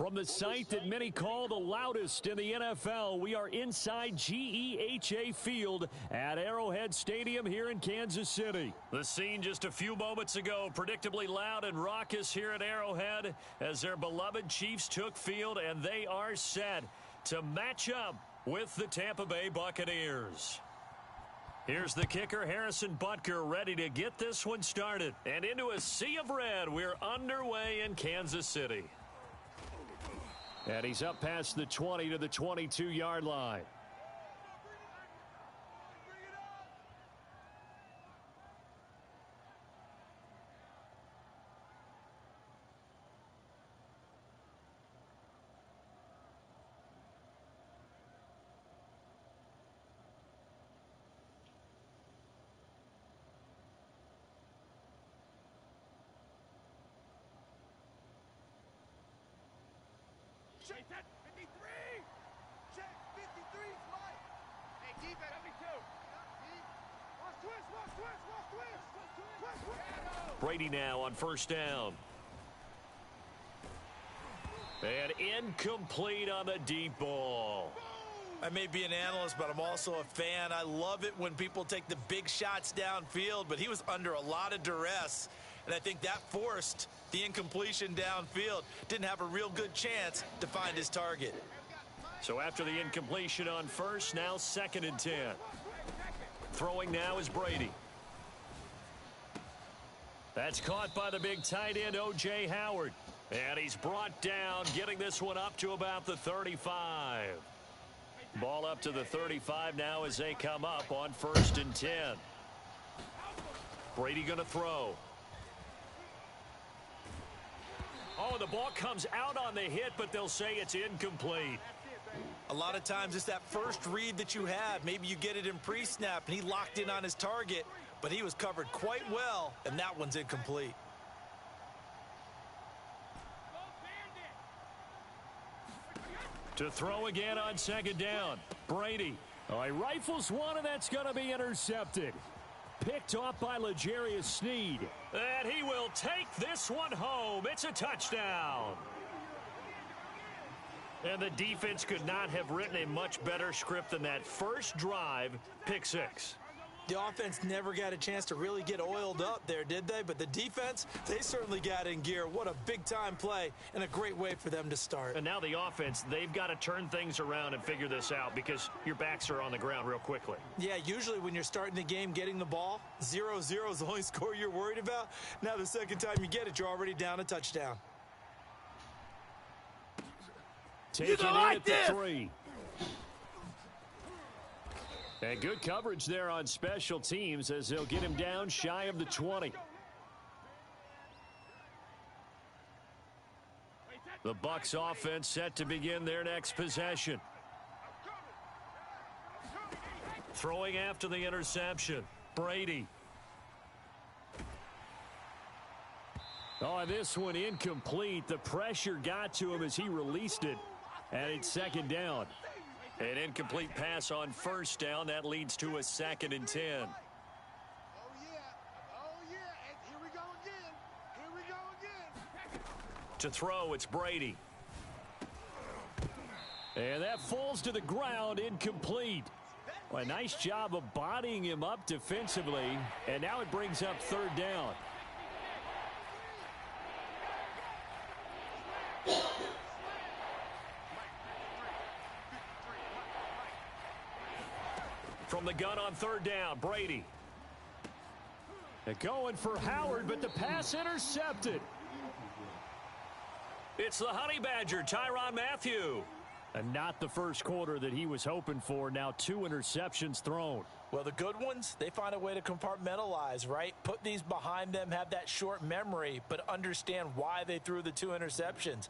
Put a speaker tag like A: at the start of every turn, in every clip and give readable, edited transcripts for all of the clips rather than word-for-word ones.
A: From the site that many call the loudest in the NFL, we are inside GEHA Field at Arrowhead Stadium here in Kansas City. The scene just a few moments ago, predictably loud and raucous here at Arrowhead as their beloved Chiefs took field, and they are set to match up with the Tampa Bay Buccaneers. Here's the kicker, Harrison Butker, ready to get this one started. And into a sea of red, we're underway in Kansas City. And he's up past the 20 to the 22-yard line.
B: Check that 53! Check 53 is light! Hey, keep it, 72! Watch twist!
A: Brady now on first down. And incomplete on the deep ball.
C: I may be an analyst, but I'm also a fan. I love it when people take the big shots downfield, but he was under a lot of duress, and I think that forced the incompletion downfield. Didn't have a real good chance to find his target.
A: So after the incompletion on first, now 2nd and 10. Throwing now is Brady. That's caught by the big tight end, O.J. Howard. And he's brought down, getting this one up to about the 35. Ball up to the 35 now as they come up on 1st and 10. Brady going to throw. Oh, the ball comes out on the hit, but they'll say it's incomplete.
C: A lot of times it's that first read that you have. Maybe you get it in pre-snap, and he locked in on his target, but he was covered quite well, and that one's incomplete.
A: To throw again on 2nd down. Brady. Oh, he rifles one, and that's going to be intercepted. Picked off by L'Jarius Sneed. And he will take this one home. It's a touchdown. And the defense could not have written a much better script than that first drive, pick 6.
C: The offense never got a chance to really get oiled up there, did they? But the defense, they certainly got in gear. What a big-time play and a great way for them to start.
A: And now the offense, they've got to turn things around and figure this out because your backs are on the ground real quickly.
C: Yeah, usually when you're starting the game getting the ball, 0-0 is the only score you're worried about. Now the second time you get it, you're already down a touchdown.
A: Taking it at the 3. And good coverage there on special teams as they'll get him down shy of the 20. The Bucs offense set to begin their next possession. Throwing after the interception. Brady. Oh, this one incomplete. The pressure got to him as he released it. And it's 2nd down. An incomplete pass on 1st down. That leads to a 2nd and 10.
B: Oh, yeah. And here we go again.
A: To throw, it's Brady. And that falls to the ground, incomplete. Well, a nice job of bodying him up defensively. And now it brings up 3rd down. From the gun on 3rd down, Brady. They're going for Howard, but the pass intercepted. It's the Honey Badger, Tyrann Mathieu. And not the first quarter that he was hoping for. Now 2 interceptions thrown.
C: Well, the good ones, they find a way to compartmentalize, right? Put these behind them, have that short memory, but understand why they threw the 2 interceptions.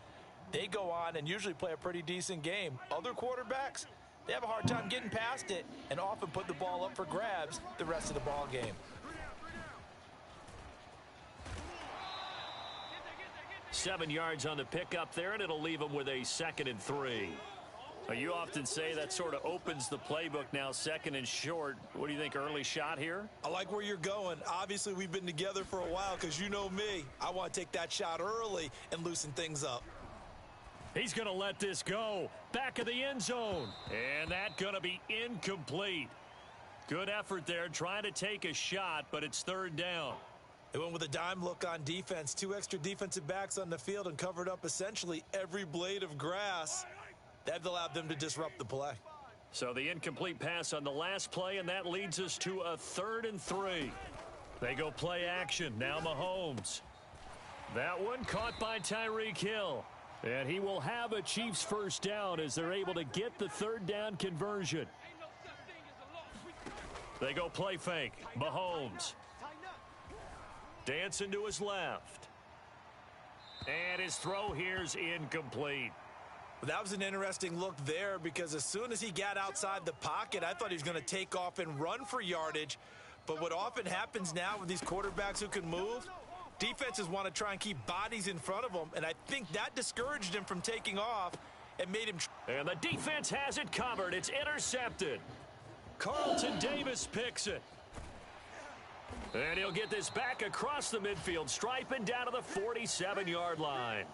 C: They go on and usually play a pretty decent game. Other quarterbacks, they have a hard time getting past it and often put the ball up for grabs the rest of the ball game.
A: Seven yards on the pickup there, and it'll leave them with a 2nd and 3. You often say that sort of opens the playbook now, 2nd and short. What do you think, early shot here?
C: I like where you're going. Obviously, we've been together for a while because you know me. I want to take that shot early and loosen things up.
A: He's going to let this go. Back of the end zone. And that's going to be incomplete. Good effort there trying to take a shot, but it's third down.
C: They went with a dime look on defense. 2 extra defensive backs on the field and covered up essentially every blade of grass. That allowed them to disrupt the play.
A: So the incomplete pass on the last play, and that leads us to a 3rd and 3. They go play action. Now Mahomes. That one caught by Tyreek Hill. And he will have a Chiefs first down as they're able to get the 3rd down conversion. They go play fake. Mahomes. Dancing to his left. And his throw here's incomplete.
C: That was an interesting look there because as soon as he got outside the pocket, I thought he was going to take off and run for yardage. But what often happens now with these quarterbacks who can move, defenses want to try and keep bodies in front of them, and I think that discouraged him from taking off and made him...
A: And the defense has it covered. It's intercepted. Carlton Davis picks it. And he'll get this back across the midfield stripe and down to the 47-yard line.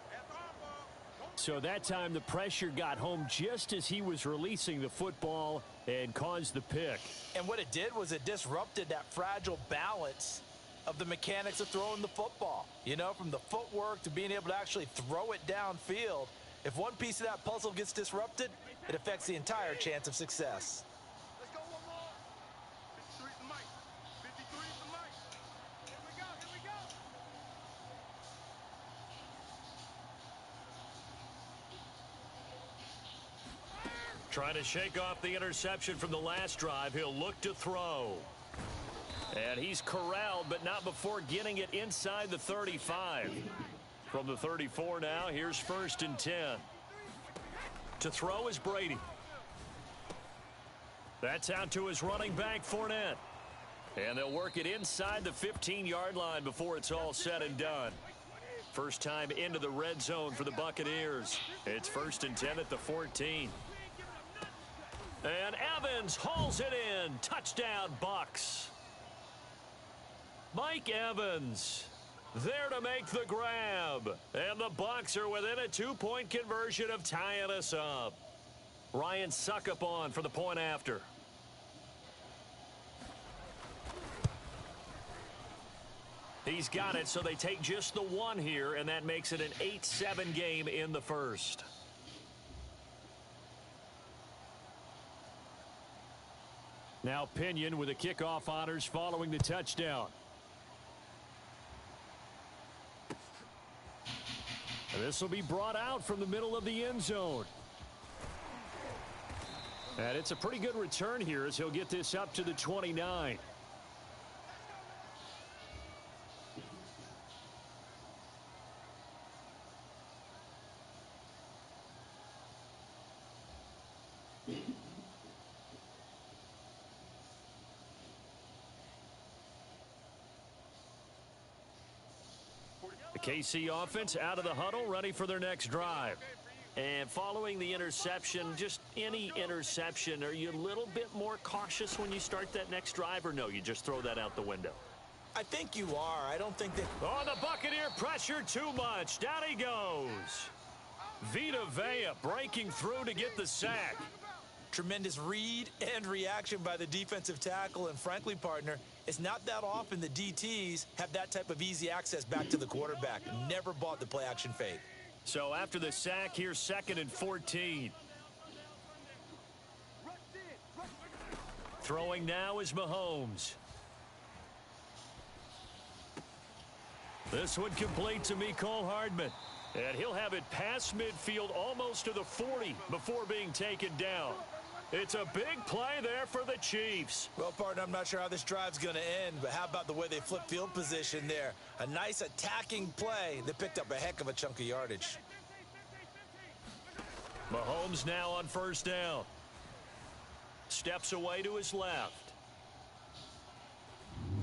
A: So that time the pressure got home just as he was releasing the football and caused the pick.
C: And what it did was it disrupted that fragile balance of the mechanics of throwing the football. You know, from the footwork to being able to actually throw it downfield. If one piece of that puzzle gets disrupted, it affects the entire chance of success.
B: Let's go one more. 53 is the mic. 53 is the mic. Here we go. Here we go.
A: Trying to shake off the interception from the last drive. He'll look to throw. And he's corralled, but not before getting it inside the 35. From the 34 now, here's 1st and 10. To throw is Brady. That's out to his running back, Fournette. And they'll work it inside the 15-yard line before it's all said and done. First time into the red zone for the Buccaneers. It's 1st and 10 at the 14. And Evans hauls it in. Touchdown, Bucs. Mike Evans there to make the grab. And the Bucs are within a 2-point conversion of tying us up. Ryan Suckup on for the point after. He's got it, so they take just the one here, and that makes it an 8-7 game in the first. Now Pinion with the kickoff honors following the touchdown. And this will be brought out from the middle of the end zone. And it's a pretty good return here as he'll get this up to the 29. The KC offense out of the huddle, ready for their next drive. And following the interception, just any interception, are you a little bit more cautious when you start that next drive, or no, you just throw that out the window?
C: I think you are. I don't think that...
A: Oh, the Buccaneer pressure too much. Down he goes. Vita Vea breaking through to get the sack.
C: Tremendous read and reaction by the defensive tackle, and frankly, partner, it's not that often the DTs have that type of easy access back to the quarterback. Never bought the play-action fade.
A: So after the sack, here's 2nd and 14. Throwing now is Mahomes. This one complete to Mecole Hardman. And he'll have it past midfield almost to the 40 before being taken down. It's a big play there for the Chiefs.
C: Well, partner, I'm not sure how this drive's going to end, but how about the way they flip field position there? A nice attacking play that picked up a heck of a chunk of yardage.
A: Mahomes now on 1st down. Steps away to his left.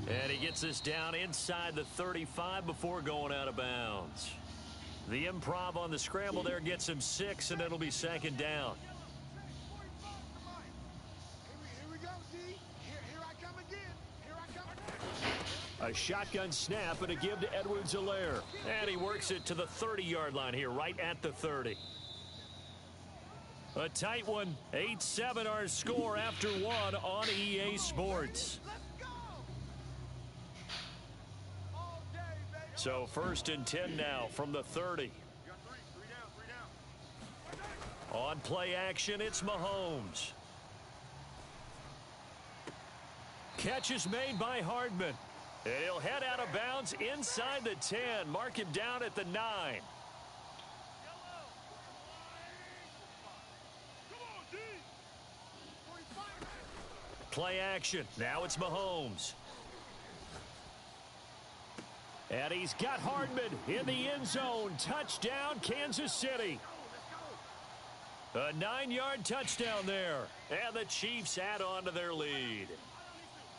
A: And he gets this down inside the 35 before going out of bounds. The improv on the scramble there gets him 6, and it'll be 2nd down. A shotgun snap and a give to Edwards-Helaire. And he works it to the 30-yard line here, right at the 30. A tight one, 8-7 our score after one on EA Sports. So 1st and 10 now from the 30. On play action, it's Mahomes. Catch is made by Hardman. And he'll head out of bounds inside the 10. Mark him down at the 9. Play action. Now it's Mahomes. And he's got Hardman in the end zone. Touchdown, Kansas City. A 9-yard touchdown there. And the Chiefs add on to their lead.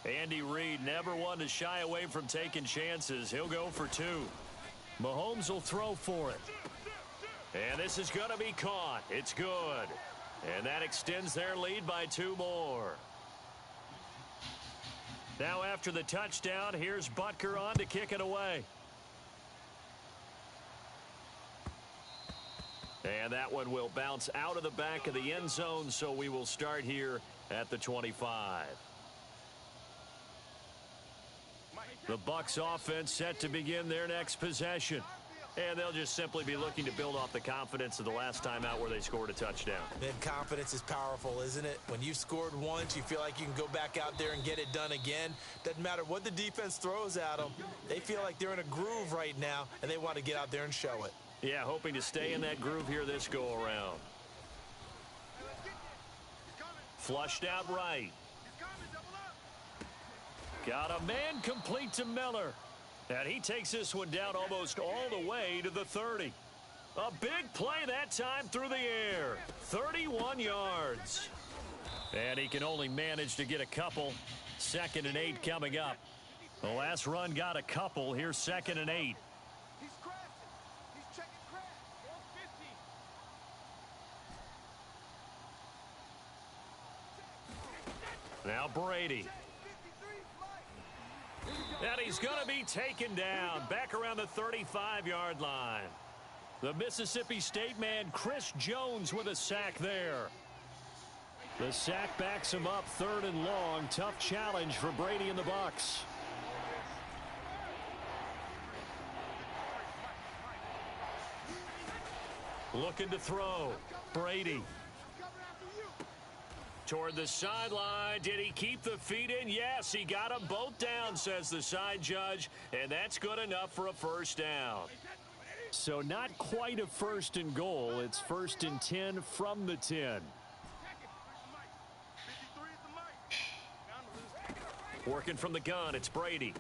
A: Andy Reid never one to shy away from taking chances. He'll go for 2. Mahomes will throw for it. And this is going to be caught. It's good. And that extends their lead by 2 more. Now after the touchdown, here's Butker on to kick it away. And that one will bounce out of the back of the end zone, so we will start here at the 25. The Bucs offense set to begin their next possession. And they'll just simply be looking to build off the confidence of the last time out where they scored a touchdown.
C: Then confidence is powerful, isn't it? When you've scored once, you feel like you can go back out there and get it done again. Doesn't matter what the defense throws at them. They feel like they're in a groove right now, and they want to get out there and show it.
A: Yeah, hoping to stay in that groove here this go-around. Flushed out right. Got a man complete to Miller. And he takes this one down almost all the way to the 30. A big play that time through the air. 31 yards. And he can only manage to get a couple. 2nd and 8 coming up. The last run got a couple. Here's 2nd and 8.
B: He's crashing. He's checking crash. 450.
A: Now Brady. And he's going to be taken down back around the 35-yard line. The Mississippi State man, Chris Jones, with a sack there. The sack backs him up 3rd and long. Tough challenge for Brady and the Bucs. Looking to throw. Brady. Toward the sideline. Did he keep the feet in? Yes, he got them both down, says the side judge. And that's good enough for a 1st down. So not quite a 1st and goal. It's 1st and 10 from the 10. Working from the gun, it's Brady.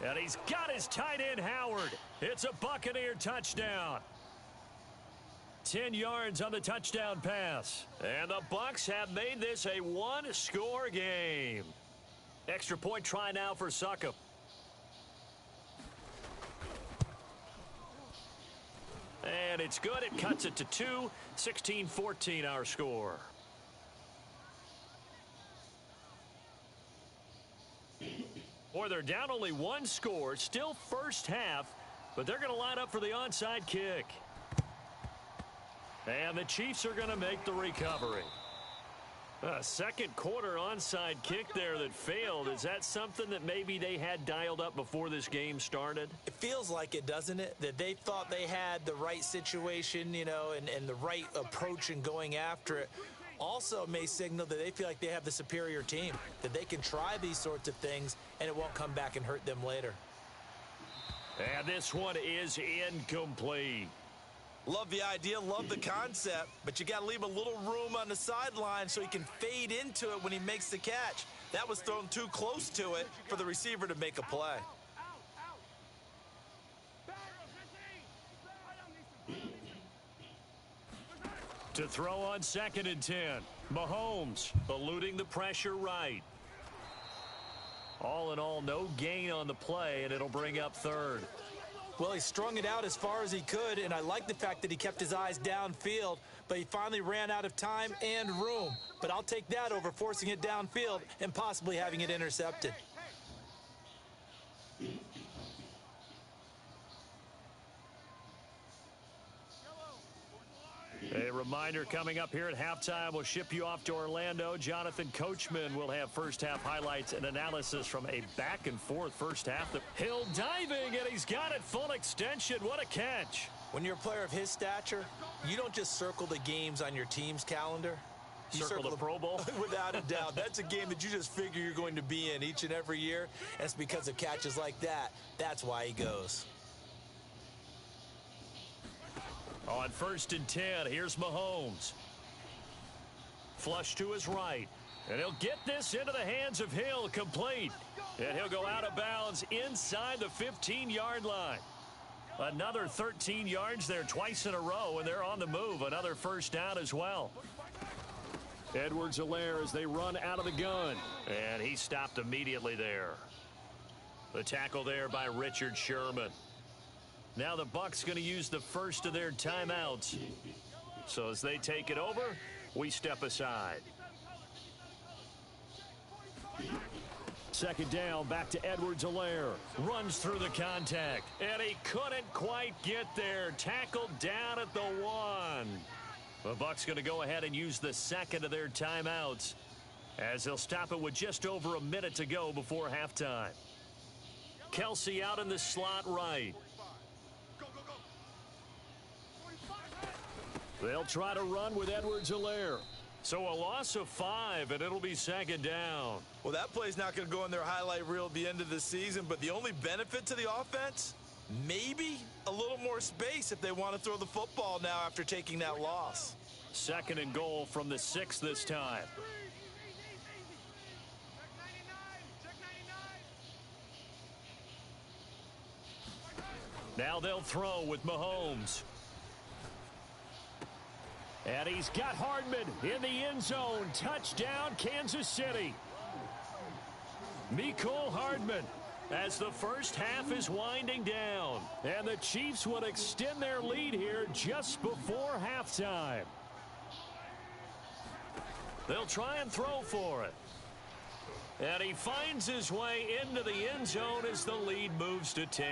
A: And he's got his tight end, Howard. It's a Buccaneer touchdown. 10 yards on the touchdown pass. And the Bucs have made this a 1-score game. Extra point try now for Succop. And it's good. It cuts it to 2. 16-14 our score. Boy, they're down only 1 score. Still first half. But they're going to line up for the onside kick. And the Chiefs are going to make the recovery. A 2nd quarter onside kick there that failed. Is that something that maybe they had dialed up before this game started?
C: It feels like it, doesn't it? That they thought they had the right situation, you know, and the right approach in going after it. Also may signal that they feel like they have the superior team, that they can try these sorts of things and it won't come back and hurt them later.
A: And this one is incomplete.
C: Love the idea, love the concept, but you got to leave a little room on the sideline so he can fade into it when he makes the catch. That was thrown too close to it for the receiver to make a play.
A: To throw on 2nd and 10. Mahomes eluding the pressure right. All in all, no gain on the play, and it'll bring up 3rd.
C: Well, he strung it out as far as he could, and I like the fact that he kept his eyes downfield, but he finally ran out of time and room. But I'll take that over forcing it downfield and possibly having it intercepted.
A: A reminder coming up here at halftime, we'll ship you off to Orlando. Jonathan Coachman will have first-half highlights and analysis from a back-and-forth first half. Hill diving, and he's got it full extension. What a catch.
C: When you're a player of his stature, you don't just circle the games on your team's calendar. You
A: circle the Pro Bowl?
C: Without a doubt. That's a game that you just figure you're going to be in each and every year. And it's because of catches like that. That's why he goes.
A: On 1st and 10, here's Mahomes. Flush to his right. And he'll get this into the hands of Hill, complete. And he'll go out of bounds inside the 15-yard line. Another 13 yards there twice in a row, and they're on the move. Another first down as well. Edwards-Helaire as they run out of the gun. And he stopped immediately there. The tackle there by Richard Sherman. Now the Bucs going to use the first of their timeouts. So as they take it over, we step aside. Second down, back to Edwards-Helaire. Runs through the contact, and he couldn't quite get there. Tackled down at the 1. The Bucs going to go ahead and use the second of their timeouts as they'll stop it with just over a minute to go before halftime. Kelsey out in the slot right. They'll try to run with Edwards-Helaire. So a loss of 5, and it'll be second down.
C: Well, that play's not going to go in their highlight reel at the end of the season, but the only benefit to the offense, maybe a little more space if they want to throw the football now after taking that loss.
A: Second and goal from the 6 this time. Now they'll throw with Mahomes. And he's got Hardman in the end zone. Touchdown, Kansas City. Mecole Hardman as the first half is winding down. And the Chiefs would extend their lead here just before halftime. They'll try and throw for it. And he finds his way into the end zone as the lead moves to 10.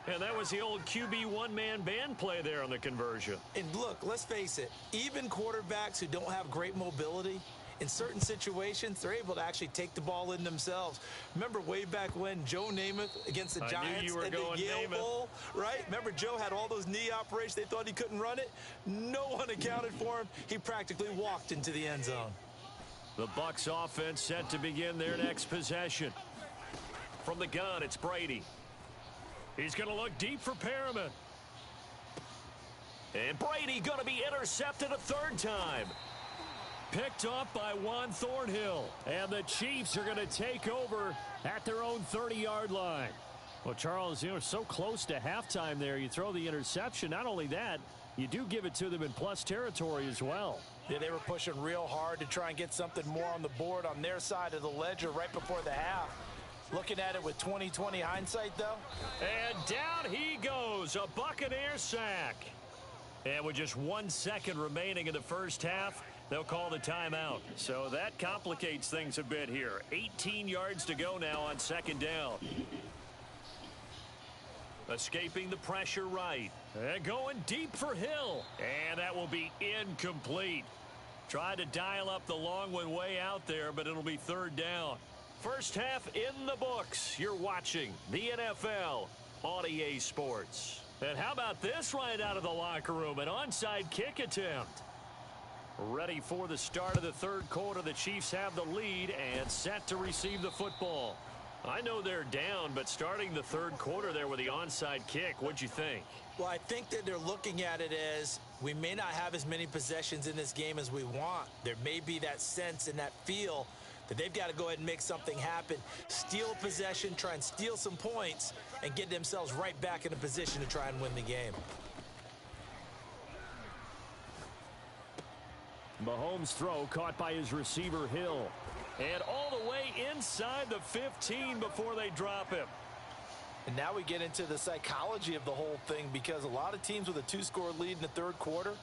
A: And that was the old QB one-man band play there on the conversion.
C: And look, let's face it, even quarterbacks who don't have great mobility, in certain situations, they're able to actually take the ball in themselves. Remember way back when Joe Namath against the Giants
A: and the Yale Bowl,
C: right? Remember Joe had all those knee operations. They thought he couldn't run it. No one accounted for him. He practically walked into the end zone.
A: The Bucs offense set to begin their next possession. From the gun, it's Brady. He's going to look deep for Perriman. And Brady going to be intercepted a third time. Picked off by Juan Thornhill. And the Chiefs are going to take over at their own 30-yard line. Well, Charles, so close to halftime there. You throw the interception. Not only that, you do give it to them in plus territory as well.
C: Yeah, they were pushing real hard to try and get something more on the board on their side of the ledger right before the half. Looking at it with 20/20 hindsight, though.
A: And down he goes, a Buccaneer sack. And with just 1 second remaining in the first half, they'll call the timeout. So that complicates things a bit here. 18 yards to go now on second down. Escaping the pressure right. And going deep for Hill. And that will be incomplete. Tried to dial up the long one way out there, but it'll be third down. First half in the books. You're watching the NFL on EA Sports. And how about this right out of the locker room? An onside kick attempt. Ready for the start of the third quarter. The Chiefs have the lead and set to receive the football. I know they're down, but starting the third quarter there with the onside kick, what'd you think?
C: Well, I think that they're looking at it as we may not have as many possessions in this game as we want. There may be that sense and that feel that they've got to go ahead and make something happen, steal a possession, try and steal some points, and get themselves right back in a position to try and win the game.
A: Mahomes' throw caught by his receiver Hill. And all the way inside the 15 before they drop him.
C: And now we get into the psychology of the whole thing, because a lot of teams with a 2-score lead in the third quarter,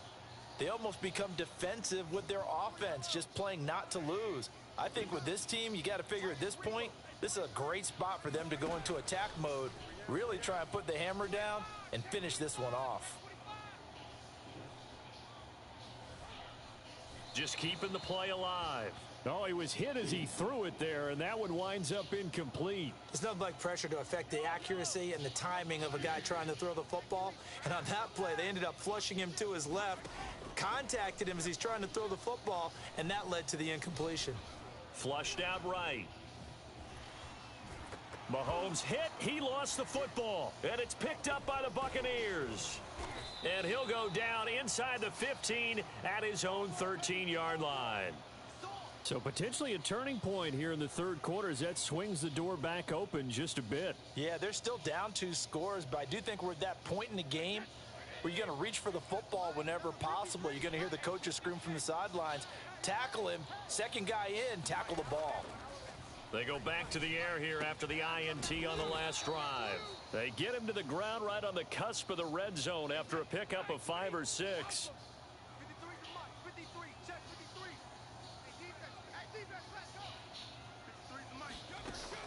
C: they almost become defensive with their offense, just playing not to lose. I think with this team, you got to figure at this point, this is a great spot for them to go into attack mode, really try and put the hammer down and finish this one off.
A: just keeping the play alive. Oh, he was hit as he threw it there, and that one winds up incomplete.
C: It's nothing like pressure to affect the accuracy and the timing of a guy trying to throw the football. And on that play, they ended up flushing him to his left, contacted him as he's trying to throw the football, and that led to the incompletion.
A: Flushed out right. Mahomes hit. He lost the football, and it's picked up by the Buccaneers. And he'll go down inside the 15 at his own 13-yard line. So potentially a turning point here in the third quarter as that swings the door back open just a bit.
C: Yeah, they're still down 2 scores, but I do think we're at that point in the game where you're going to reach for the football whenever possible. You're going to hear the coaches scream from the sidelines, tackle him, second guy in, tackle the ball.
A: They go back to the air here after the INT on the last drive. They get him to the ground right on the cusp of the red zone after a pickup of 5 or 6.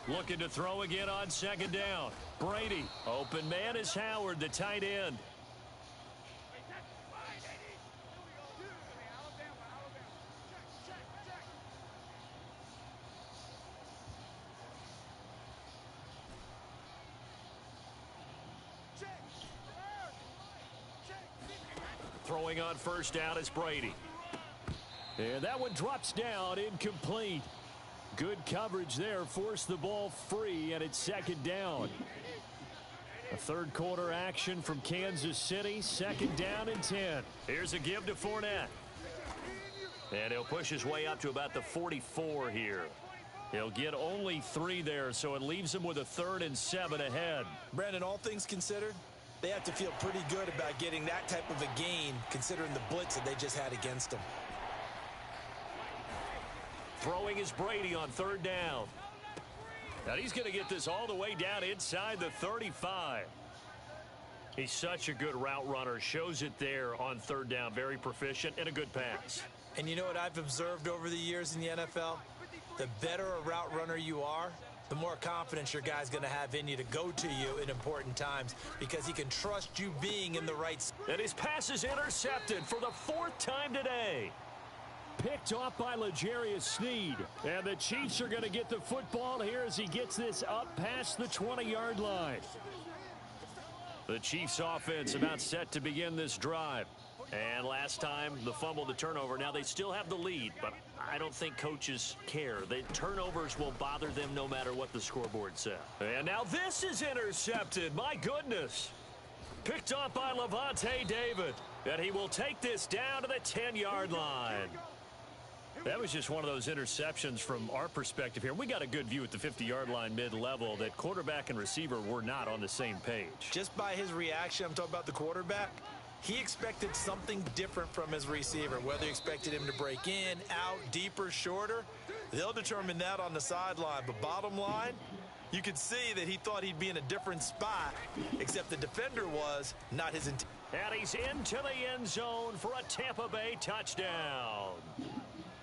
A: Looking to throw again on second down. Brady. Open man is Howard, the tight end. Throwing on first down is Brady. And that one drops down, incomplete. Good coverage there, forced the ball free, and it's second down. A third quarter action from Kansas City, second down and 10. Here's a give to Fournette. And he'll push his way up to about the 44 here. He'll get only 3 there, so it leaves him with a 3rd and 7 ahead.
C: Brandon, all things considered, they have to feel pretty good about getting that type of a gain, considering the blitz that they just had against them.
A: Throwing is Brady on third down. Now he's going to get this all the way down inside the 35. He's such a good route runner. Shows it there on third down. Very proficient and a good pass.
C: And you know what I've observed over the years in the NFL? The better a route runner you are, the more confidence your guy's going to have in you to go to you in important times because he can trust you being in the right spot.
A: And his pass is intercepted for the 4th time today. Picked off by L'Jarius Sneed. And the Chiefs are going to get the football here as he gets this up past the 20-yard line. The Chiefs offense about set to begin this drive. And last time, the fumble, the turnover. Now they still have the lead, but I don't think coaches care. The turnovers will bother them no matter what the scoreboard says. And now this is intercepted. My goodness. Picked off by Levante David. And he will take this down to the 10-yard line. That was just one of those interceptions from our perspective here. We got a good view at the 50-yard line mid-level that quarterback and receiver were not on the same page.
C: Just by his reaction, I'm talking about the quarterback, he expected something different from his receiver. Whether he expected him to break in, out, deeper, shorter, they'll determine that on the sideline. But bottom line, you could see that he thought he'd be in a different spot, except the defender was, not his intent.
A: And he's into the end zone for a Tampa Bay touchdown.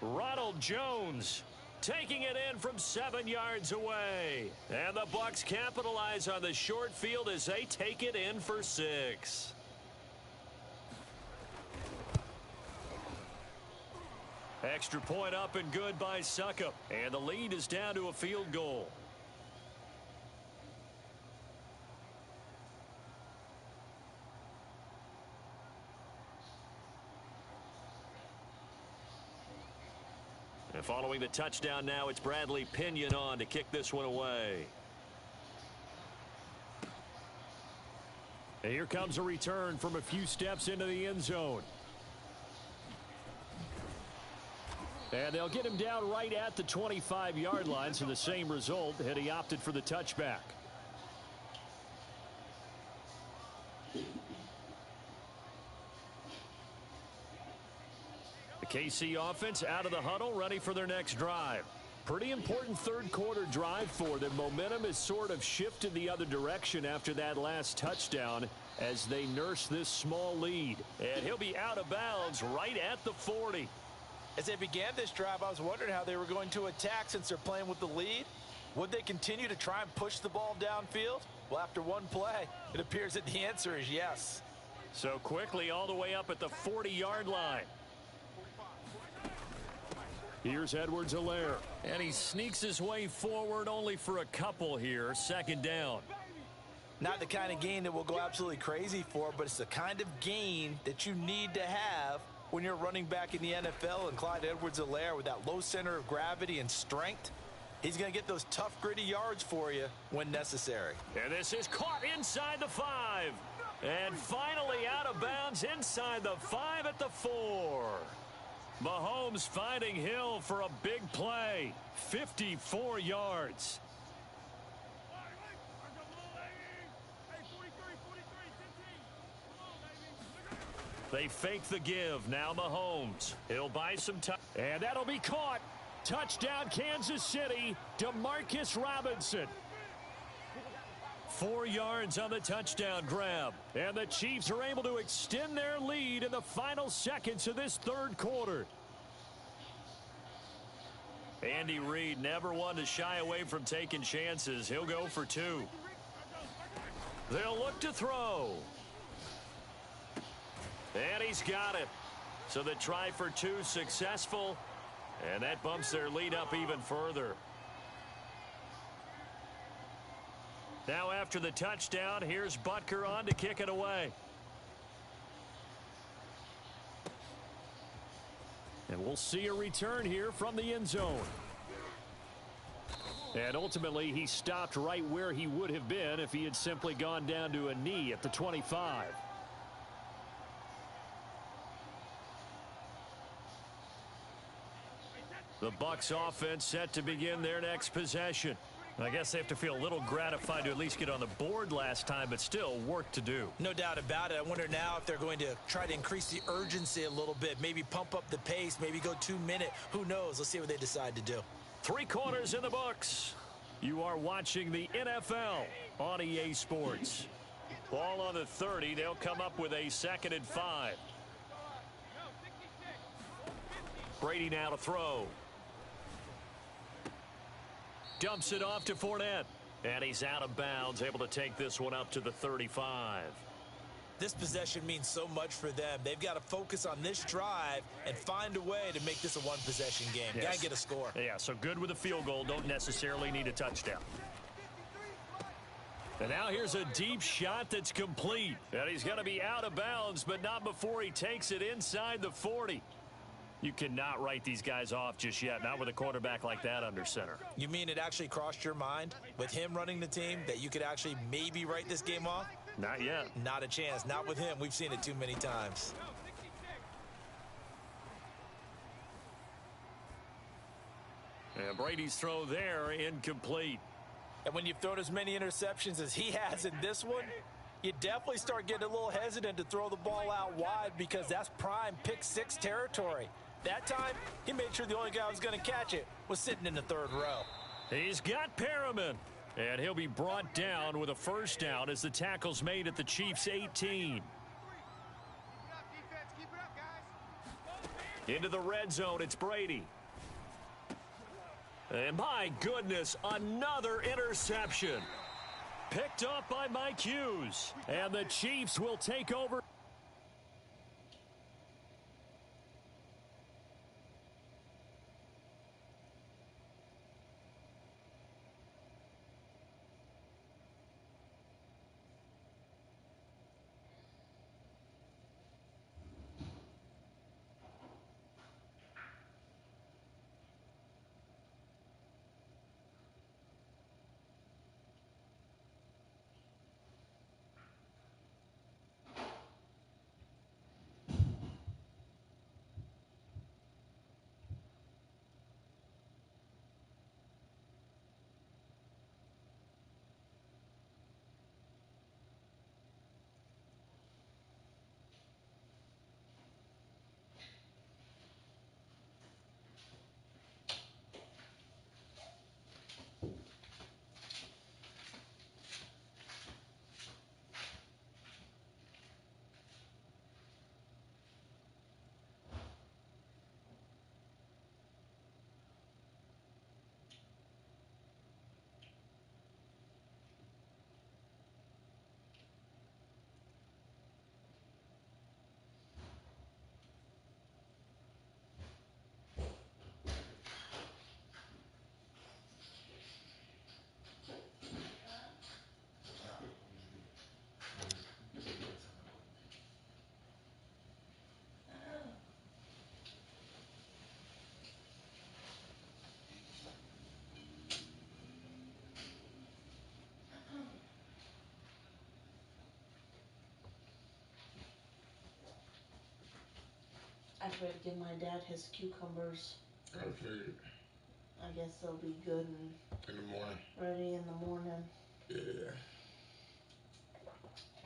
A: Ronald Jones taking it in from 7 yards away. And the Bucs capitalize on the short field as they take it in for 6. Extra point up and good by Succop. And the lead is down to a field goal. And following the touchdown now, it's Bradley Pinion on to kick this one away. And here comes a return from a few steps into the end zone. And they'll get him down right at the 25-yard line, so the same result had he opted for the touchback. KC offense out of the huddle, ready for their next drive. Pretty important third quarter drive for them. Momentum has sort of shifted the other direction after that last touchdown as they nurse this small lead. And he'll be out of bounds right at the 40.
C: As they began this drive, I was wondering how they were going to attack since they're playing with the lead. Would they continue to try and push the ball downfield? Well, after one play, it appears that the answer is yes.
A: So quickly all the way up at the 40-yard line. Here's Edwards-Helaire. And he sneaks his way forward only for a couple here. Second down.
C: Not the kind of gain that we'll go absolutely crazy for, but it's the kind of gain that you need to have when you're running back in the NFL. And Clyde Edwards-Helaire, with that low center of gravity and strength, he's going to get those tough, gritty yards for you when necessary.
A: And this is caught inside the 5. And finally out of bounds inside the 5 at the 4. Mahomes finding Hill for a big play. 54 yards. They fake the give. Now Mahomes. He'll buy some time. And that'll be caught. Touchdown, Kansas City. DeMarcus Robinson. 4 yards on the touchdown grab. And the Chiefs are able to extend their lead in the final seconds of this third quarter. Andy Reid never one to shy away from taking chances. He'll go for 2. They'll look to throw. And he's got it. So the try for 2 successful. And that bumps their lead up even further. Now after the touchdown, here's Butker on to kick it away. And we'll see a return here from the end zone. And ultimately, he stopped right where he would have been if he had simply gone down to a knee at the 25. The Bucs offense set to begin their next possession. I guess they have to feel a little gratified to at least get on the board last time, but still work to do.
C: No doubt about it. I wonder now if they're going to try to increase the urgency a little bit, maybe pump up the pace, maybe go 2-minute. Who knows? Let's see what they decide to do.
A: 3 quarters in the books. You are watching the NFL on EA Sports. Ball on the 30. They'll come up with a 2nd and 5. Brady now to throw. Dumps it off to Fournette. And he's out of bounds, able to take this one up to the 35.
C: This possession means so much for them. They've got to focus on this drive and find a way to make this a one-possession game.
A: Yes.
C: Got to get a score.
A: Yeah, so good with a field goal. Don't necessarily need a touchdown. And now here's a deep shot that's complete. And he's going to be out of bounds, but not before he takes it inside the 40. You cannot write these guys off just yet, not with a quarterback like that under center.
C: You mean it actually crossed your mind with him running the team that you could actually maybe write this game off?
A: Not yet.
C: Not a chance. Not with him. We've seen it too many times.
A: And Brady's throw there, incomplete.
C: And when you've thrown as many interceptions as he has in this one, you definitely start getting a little hesitant to throw the ball out wide because that's prime pick 6 territory. That time, he made sure the only guy who was going to catch it was sitting in the 3rd row.
A: He's got Perriman. And he'll be brought down with a first down as the tackle's made at the Chiefs' 18. Into the red zone, it's Brady. And my goodness, another interception. Picked up by Mike Hughes. And the Chiefs will take over.
D: I forgot to give my dad his cucumbers.
E: I figured.
D: I guess they'll be good and
E: In the morning.
D: ready in the morning.
E: Yeah.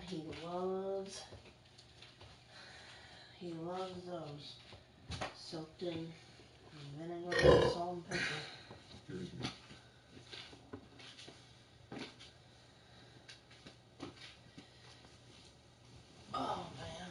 D: He loves those. Soaked in vinegar, salt, and pepper.
E: Excuse me.
D: Oh, man.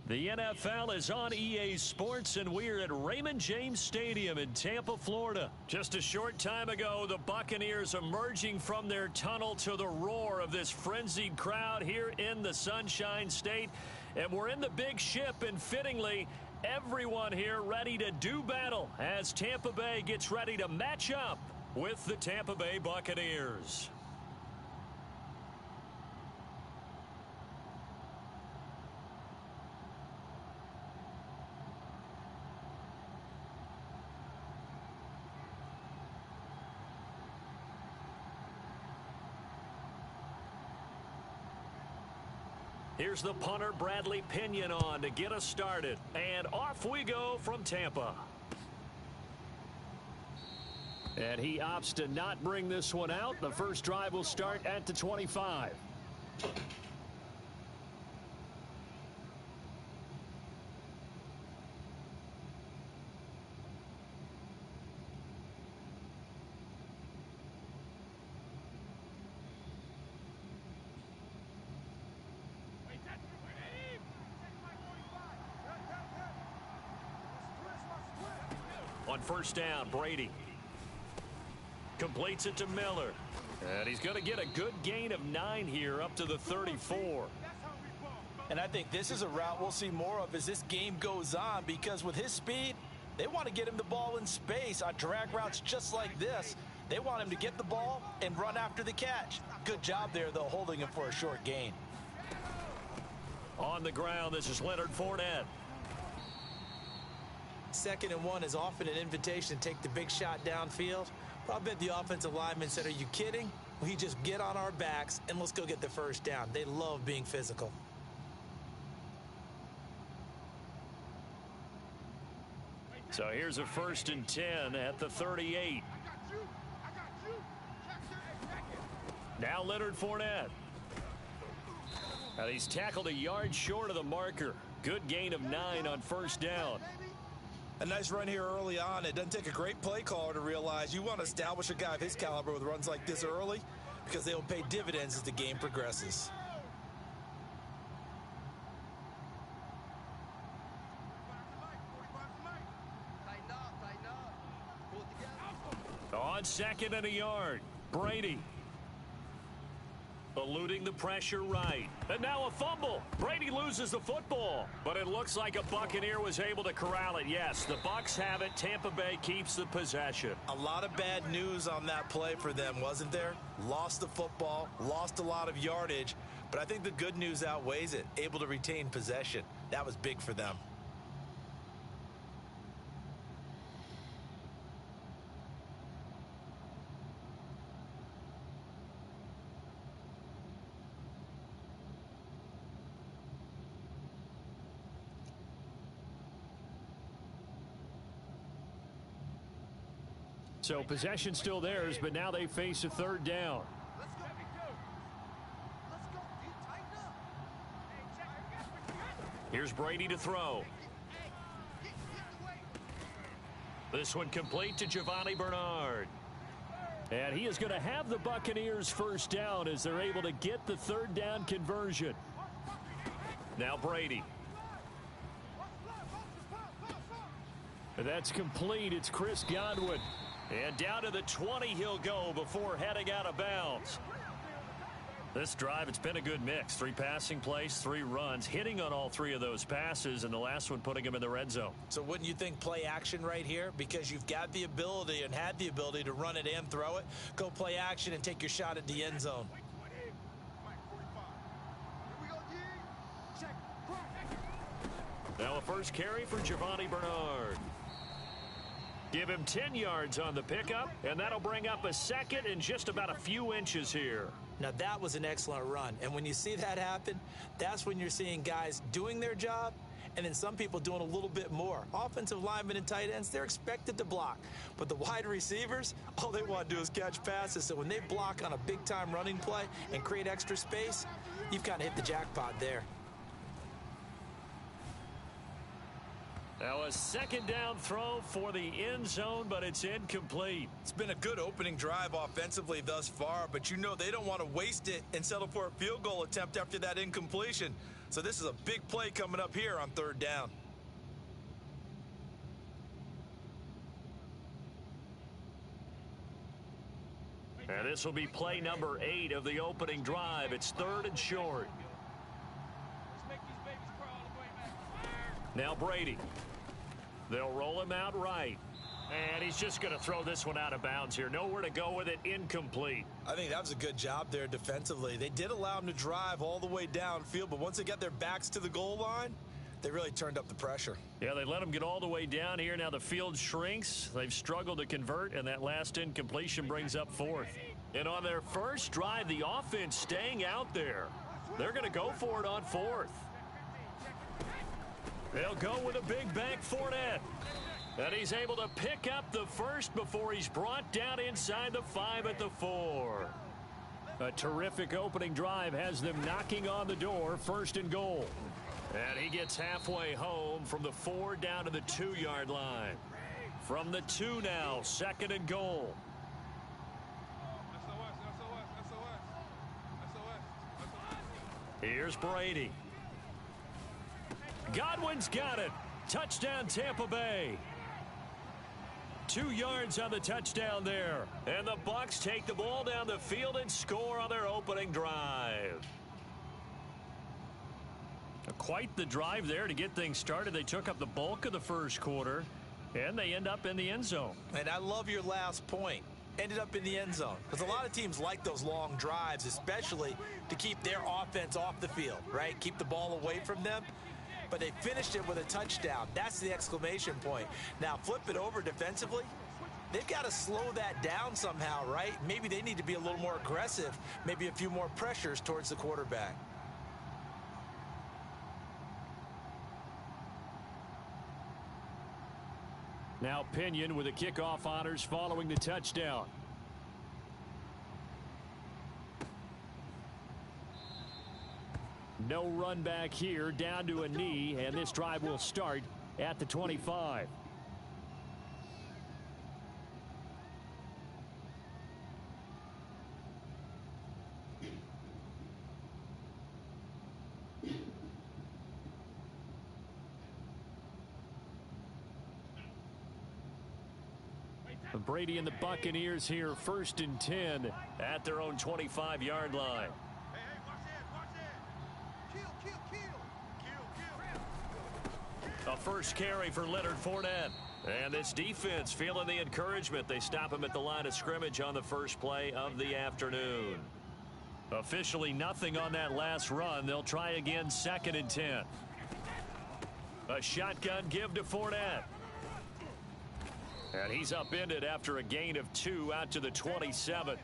A: The NFL is on EA Sports, and we're at Raymond James Stadium in Tampa, Florida. Just a short time ago, the Buccaneers emerging from their tunnel to the roar of this frenzied crowd here in the Sunshine State. And we're in the big ship, and fittingly, everyone here ready to do battle as Tampa Bay gets ready to match up with the Tampa Bay Buccaneers. Here's the punter, Bradley Pinion, on to get us started. And off we go from Tampa. And he opts to not bring this one out. The first drive will start at the 25. On first down, Brady completes it to Miller. And he's going to get a good gain of 9 here up to the 34.
C: And I think this is a route we'll see more of as this game goes on, because with his speed, they want to get him the ball in space on drag routes just like this. They want him to get the ball and run after the catch. Good job there, though, holding him for a short gain.
A: On the ground, this is Leonard Fournette.
C: 2nd and 1 is often an invitation to take the big shot downfield. But I bet the offensive lineman said, are you kidding? We just get on our backs and let's go get the first down. They love being physical.
A: So here's a 1st and 10 at the 38. Now Leonard Fournette. And he's tackled a yard short of the marker. Good gain of 9 on first down.
C: A nice run here early on. It doesn't take a great play caller to realize you want to establish a guy of his caliber with runs like this early, because they'll pay dividends as the game progresses.
A: On 2nd and a yard, Brady eluding the pressure right. And now a fumble. Brady loses the football. But it looks like a Buccaneer was able to corral it. Yes, the Bucs have it. Tampa Bay keeps the possession.
C: A lot of bad news on that play for them, wasn't there? Lost the football, lost a lot of yardage. But I think the good news outweighs it. Able to retain possession. That was big for them.
A: So possession still theirs, but now they face a 3rd down. Here's Brady to throw. This one complete to Giovanni Bernard. And he is going to have the Buccaneers first down as they're able to get the 3rd down conversion. Now Brady. That's complete. It's Chris Godwin. And down to the 20 he'll go before heading out of bounds. This drive, it's been a good mix. 3 passing plays, 3 runs, hitting on all 3 of those passes, and the last one putting him in the red zone.
C: So wouldn't you think play action right here? Because you've got the ability and had the ability to run it and throw it. Go play action and take your shot at the end zone.
A: Now a first carry for Giovanni Bernard. Give him 10 yards on the pickup, and that'll bring up a 2nd and just about a few inches here.
C: Now that was an excellent run, and when you see that happen, that's when you're seeing guys doing their job, and then some people doing a little bit more. Offensive linemen and tight ends, they're expected to block, but the wide receivers, all they want to do is catch passes. So when they block on a big-time running play and create extra space, you've kind of hit the jackpot there.
A: Now a second down throw for the end zone, but it's incomplete.
C: It's been a good opening drive offensively thus far, but you know they don't want to waste it and settle for a field goal attempt after that incompletion. So this is a big play coming up here on third down.
A: And this will be play number 8 of the opening drive. It's 3rd and short. Now Brady. They'll roll him out right. And he's just going to throw this one out of bounds here. Nowhere to go with it. Incomplete.
C: I think that was a good job there defensively. They did allow him to drive all the way downfield, but once they got their backs to the goal line, they really turned up the pressure.
A: Yeah, they let him get all the way down here. Now the field shrinks. They've struggled to convert, and that last incompletion brings up 4th. And on their first drive, the offense staying out there. They're going to go for it on 4th. They'll go with a big back Fournette. And he's able to pick up the first before he's brought down inside the 5 at the 4. A terrific opening drive has them knocking on the door, 1st and goal. And he gets halfway home from the 4 down to the 2-yard line. From the 2 now, 2nd and goal. Here's Brady. Godwin's got it. Touchdown, Tampa Bay. 2 yards on the touchdown there. And the Bucs take the ball down the field and score on their opening drive. Quite the drive there to get things started. They took up the bulk of the first quarter, and they end up in the end zone.
C: And I love your last point. Ended up in the end zone. Because a lot of teams like those long drives, especially to keep their offense off the field, right? Keep the ball away from them. But they finished it with a touchdown. That's the exclamation point. Now flip it over defensively. They've got to slow that down somehow, right? Maybe they need to be a little more aggressive. Maybe a few more pressures towards the quarterback.
A: Now Pinion with the kickoff honors following the touchdown. No run back here, down to a knee, and this drive will start at the 25. Brady and the Buccaneers here, 1st and 10 at their own 25-yard line. A first carry for Leonard Fournette. And this defense feeling the encouragement. They stop him at the line of scrimmage on the first play of the afternoon. Officially nothing on that last run. They'll try again, 2nd and 10. A shotgun give to Fournette. And he's upended after a gain of 2 out to the 27.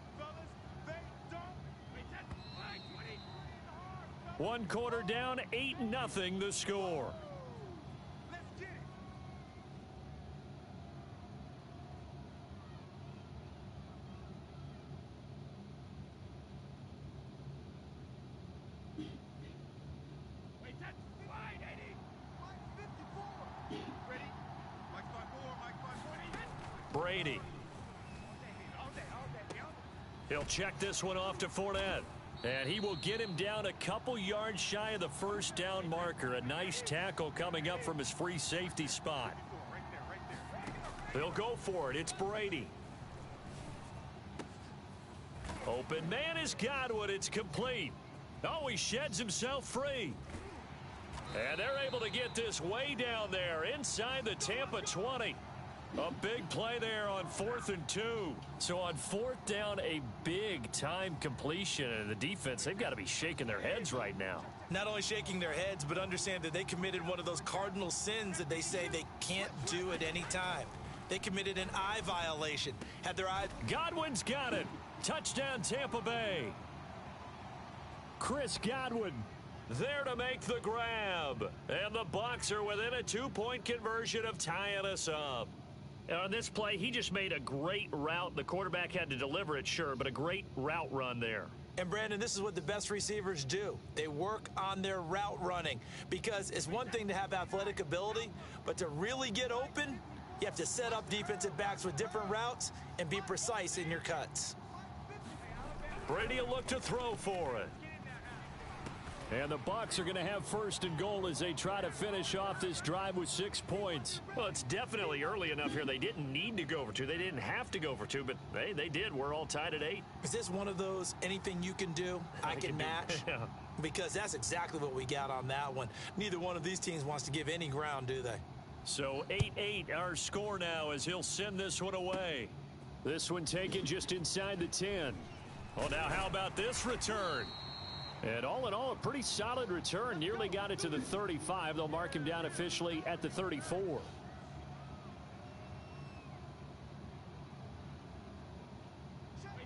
A: 1 quarter down, 8-0 the score. Brady. He'll check this one off to Fournette. And he will get him down a couple yards shy of the first down marker. A nice tackle coming up from his free safety spot. They'll go for it. It's Brady. Open man is Godwin. It's complete. Oh, he sheds himself free. And they're able to get this way down there inside the Tampa 20. A big play there on 4th and 2. So on 4th down, a big-time completion. And the defense, they've got to be shaking their heads right now.
C: Not only shaking their heads, but understand that they committed one of those cardinal sins that they say they can't do at any time. They committed an eye violation. Had their eye...
A: Godwin's got it. Touchdown, Tampa Bay. Chris Godwin there to make the grab. And the Bucs are within a 2-point conversion of tying us up. On this play, he just made a great route. The quarterback had to deliver it, sure, but a great route run there.
C: And, Brandon, this is what the best receivers do. They work on their route running because it's one thing to have athletic ability, but to really get open, you have to set up defensive backs with different routes and be precise in your cuts.
A: Brady will look to throw for it. And the Bucs are going to have first and goal as they try to finish off this drive with 6 points. Well, it's definitely early enough here. They didn't need to go for 2. They didn't have to go for 2, but they did. We're all tied at 8.
C: Is this one of those anything you can do, I can match?
A: Yeah.
C: Because that's exactly what we got on that one. Neither one of these teams wants to give any ground, do they?
A: So 8-8 our score now as he'll send this one away. This one taken just inside the 10. Well, now how about this return? And all in all, a pretty solid return. Nearly got it to the 35. They'll mark him down officially at the 34.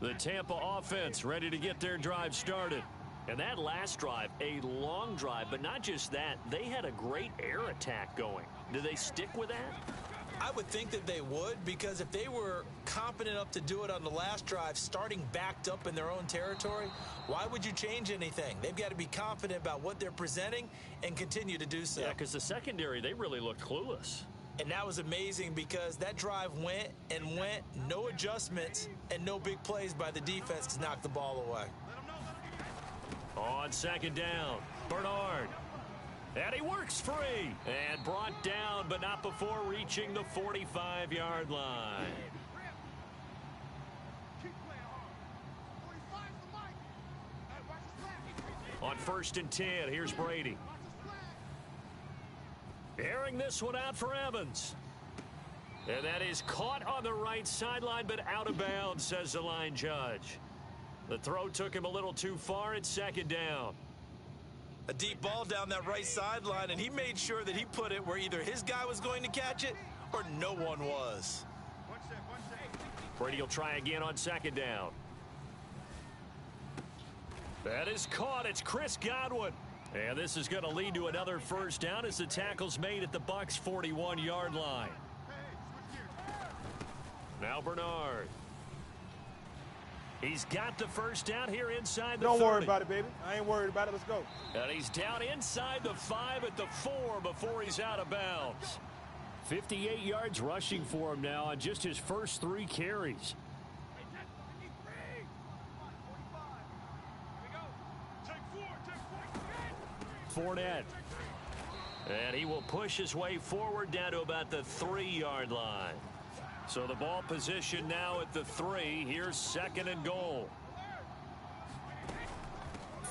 A: The Tampa offense ready to get their drive started. And that last drive, a long drive, but not just that. They had a great air attack going. Do they stick with that?
C: I would think that they would, because if they were confident enough to do it on the last drive, starting backed up in their own territory, why would you change anything? They've got to be confident about what they're presenting and continue to do so.
A: Yeah, because the secondary, they really looked clueless.
C: And that was amazing because that drive went and went, no adjustments, and no big plays by the defense to knock the ball away.
A: On second down, Bernard. And he works free. And brought down, but not before reaching the 45-yard line. On 1st and 10, here's Brady. Airing this one out for Evans. And that is caught on the right sideline, but out of bounds, says the line judge. The throw took him a little too far at second down.
C: A deep ball down that right sideline, and he made sure that he put it where either his guy was going to catch it or no one was.
A: Brady will try again on second down. That is caught. It's Chris Godwin. And this is going to lead to another first down as the tackle's made at the Bucs' 41-yard line. Now Bernard. He's got the first down here inside the 30.
B: Don't worry about it, baby. I ain't worried about it. Let's go.
A: And he's down inside the 5 at the 4 before he's out of bounds. 58 yards rushing for him now on just his first 3 carries. Fournette. And he will push his way forward down to about the 3-yard line. So the ball position now at the 3. Here's second and goal.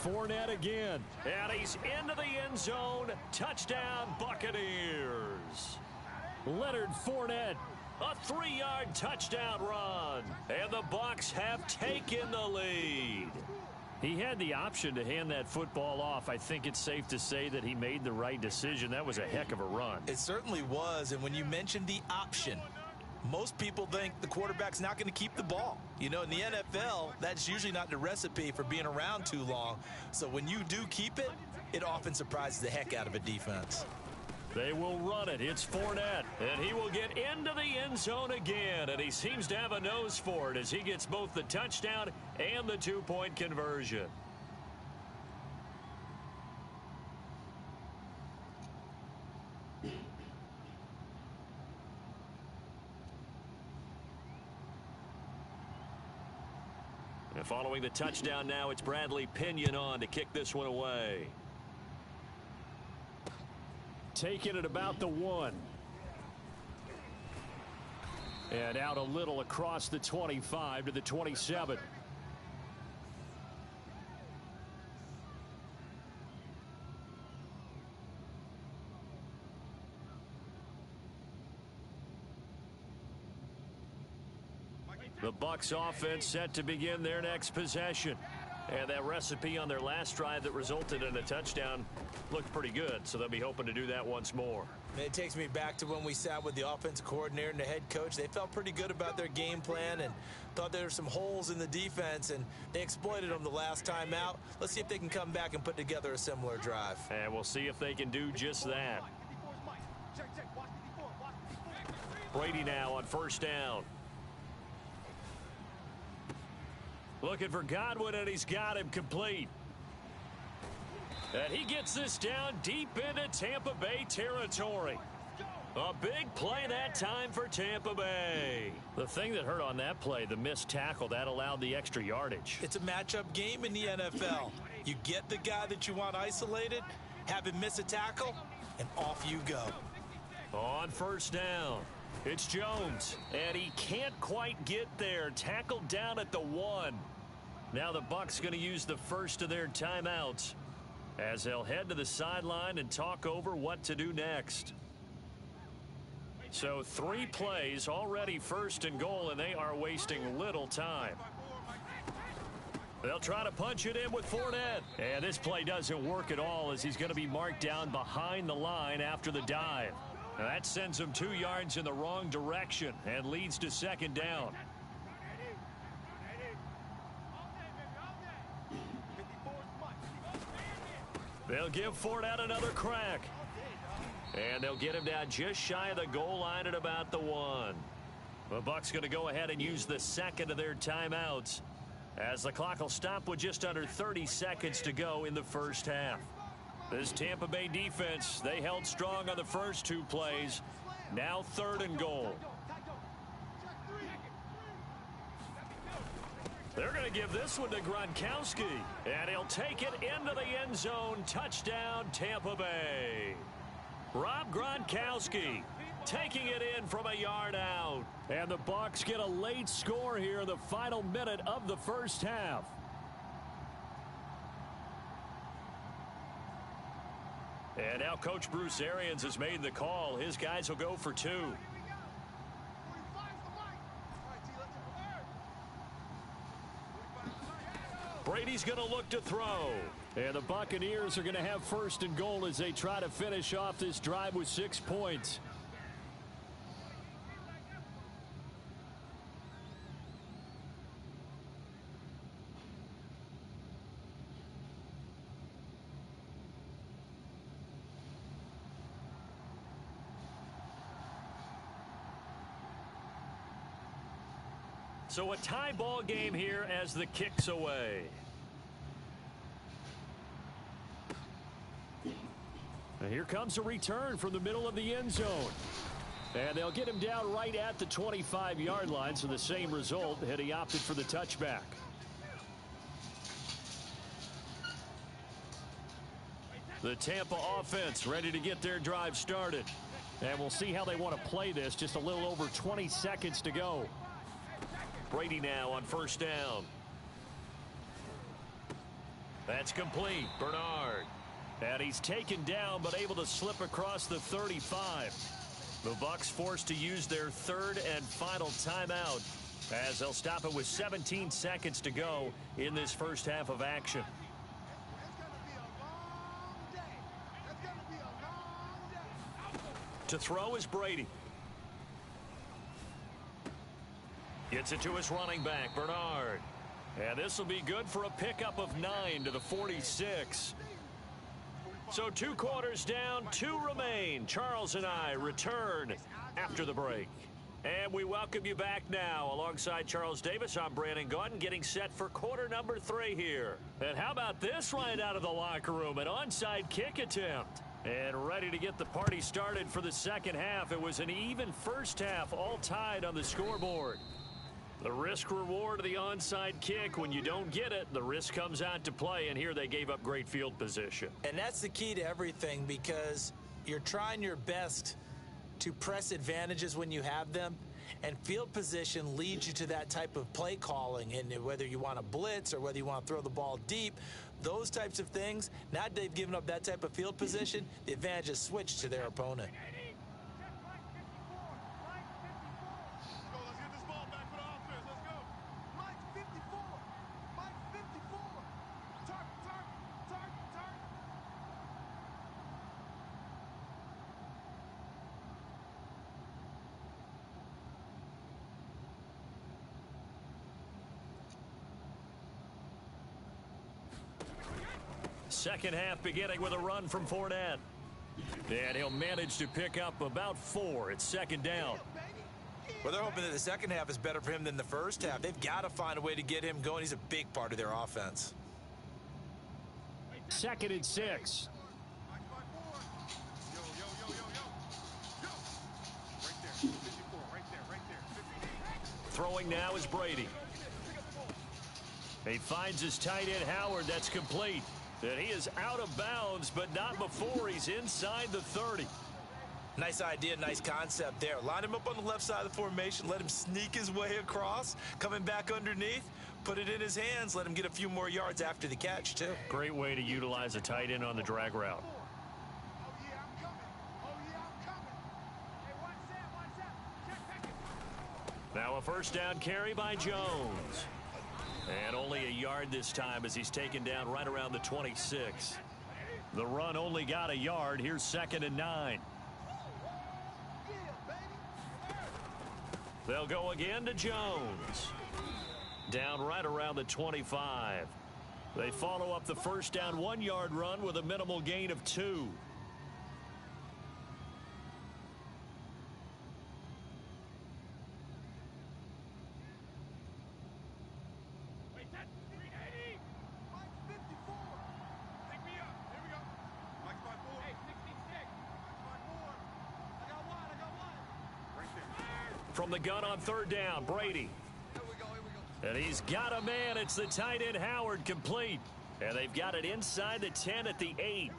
A: Fournette again. And he's into the end zone. Touchdown, Buccaneers. Leonard Fournette. A 3-yard touchdown run. And the Bucs have taken the lead. He had the option to hand that football off. I think it's safe to say that he made the right decision. That was a heck of a run.
C: It certainly was. And when you mentioned the option, most people think the quarterback's not going to keep the ball. You know, in the NFL, that's usually not the recipe for being around too long. So when you do keep it, it often surprises the heck out of a defense.
A: They will run it. It's Fournette. And he will get into the end zone again. And he seems to have a nose for it as he gets both the touchdown and the 2-point conversion. And following the touchdown now, it's Bradley Pinion on to kick this one away. Taking it about the 1. And out a little across the 25 to the 27. The Bucs offense set to begin their next possession. And that recipe on their last drive that resulted in a touchdown looked pretty good, so they'll be hoping to do that once more.
C: It takes me back to when we sat with the offensive coordinator and the head coach. They felt pretty good about their game plan and thought there were some holes in the defense, and they exploited them the last time out. Let's see if they can come back and put together a similar drive.
A: And we'll see if they can do just that. Brady now on first down. Looking for Godwin, and he's got him complete. And he gets this down deep into Tampa Bay territory. A big play that time for Tampa Bay. The thing that hurt on that play, the missed tackle, that allowed the extra yardage.
C: It's a matchup game in the NFL. You get the guy that you want isolated, have him miss a tackle, and off you go.
A: On first down, it's Jones, and he can't quite get there. Tackled down at the 1. Now the Bucs going to use the first of their timeouts as they'll head to the sideline and talk over what to do next. So 3 plays already first and goal, and they are wasting little time. They'll try to punch it in with Fournette. And this play doesn't work at all as he's going to be marked down behind the line after the dive. Now that sends him 2 yards in the wrong direction and leads to second down. They'll give Fournette another crack. And they'll get him down just shy of the goal line at about the 1. The Bucs going to go ahead and use the second of their timeouts as the clock will stop with just under 30 seconds to go in the first half. This Tampa Bay defense, they held strong on the first 2 plays. Now 3rd and goal. They're going to give this one to Gronkowski. And he'll take it into the end zone. Touchdown, Tampa Bay. Rob Gronkowski taking it in from a yard out. And the Bucs get a late score here in the final minute of the first half. And now Coach Bruce Arians has made the call. His guys will go for 2. Brady's going to look to throw. And the Buccaneers are going to have first and goal as they try to finish off this drive with 6 points. So a tie ball game here as the kick's away. And here comes a return from the middle of the end zone. And they'll get him down right at the 25-yard line, so the same result had he opted for the touchback. The Tampa offense ready to get their drive started. And we'll see how they want to play this. Just a little over 20 seconds to go. Brady now on first down. That's complete. Bernard. And he's taken down but able to slip across the 35. The Bucs forced to use their 3rd and final timeout as they'll stop it with 17 seconds to go in this first half of action. To throw is Brady. Gets it to his running back, Bernard. And this will be good for a pickup of 9 to the 46. So 2 quarters down, 2 remain. Charles and I return after the break. And we welcome you back now. Alongside Charles Davis, I'm Brandon Gordon, getting set for quarter number 3 here. And how about this right out of the locker room? An onside kick attempt. And ready to get the party started for the second half. It was an even first half, all tied on the scoreboard. The risk reward of the onside kick, when you don't get it, the risk comes out to play, and here they gave up great field position.
C: And that's the key to everything, because you're trying your best to press advantages when you have them, and field position leads you to that type of play calling. And whether you want to blitz or whether you want to throw the ball deep, those types of things, now that they've given up that type of field position, the advantage is switched to their opponent.
A: Second half beginning with a run from Fournette. And he'll manage to pick up about 4. It's second down.
C: Well, they're hoping that the second half is better for him than the first half. They've got to find a way to get him going. He's a big part of their offense.
A: 2nd and 6. Throwing now is Brady. He finds his tight end Howard. That's complete. And he is out of bounds, but not before he's inside the 30.
C: Nice idea, nice concept there. Line him up on the left side of the formation. Let him sneak his way across. Coming back underneath. Put it in his hands. Let him get a few more yards after the catch, too.
A: Great way to utilize a tight end on the drag route. Now a first down carry by Jones. And only a yard this time as he's taken down right around the 26. The run only got a yard. Here's 2nd and 9. They'll go again to Jones. Down right around the 25. They follow up the first down 1-yard run with a minimal gain of 2. From the gun on 3rd down, Brady. And he's got a man. It's the tight end Howard, complete. And they've got it inside the 10 at the 8.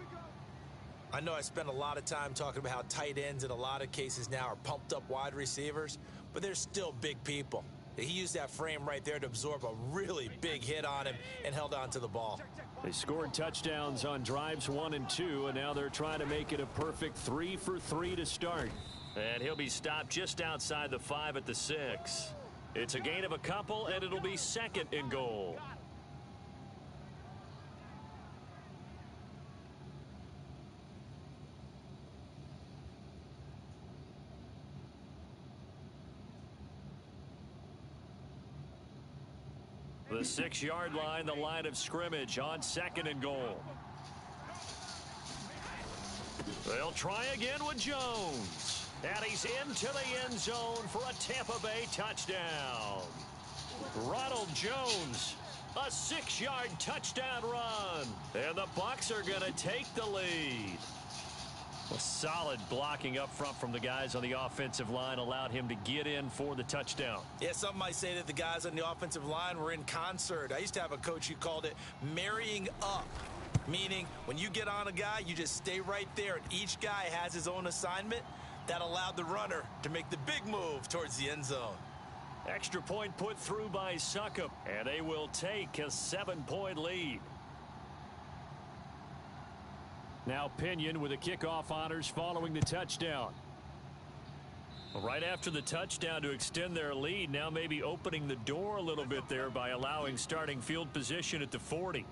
C: I know I spent a lot of time talking about how tight ends in a lot of cases now are pumped up wide receivers, but they're still big people. He used that frame right there to absorb a really big hit on him and held on to the ball.
A: They scored touchdowns on drives 1 and 2, and now they're trying to make it a perfect 3 for 3 to start. And he'll be stopped just outside the 5 at the 6. It's a gain of a couple, and it'll be 2nd and goal. The 6-yard line, the line of scrimmage on 2nd and goal. They'll try again with Jones. And he's into the end zone for a Tampa Bay touchdown. Ronald Jones, a 6-yard touchdown run. And the Bucs are going to take the lead. A solid blocking up front from the guys on the offensive line allowed him to get in for the touchdown.
C: Yeah, some might say that the guys on the offensive line were in concert. I used to have a coach who called it marrying up, meaning when you get on a guy, you just stay right there, and each guy has his own assignment. That allowed the runner to make the big move towards the end zone.
A: Extra point put through by Succop, and they will take a 7-point lead. Now Pinion with the kickoff honors following the touchdown. Right after the touchdown to extend their lead, now maybe opening the door a little bit there by allowing starting field position at the 40.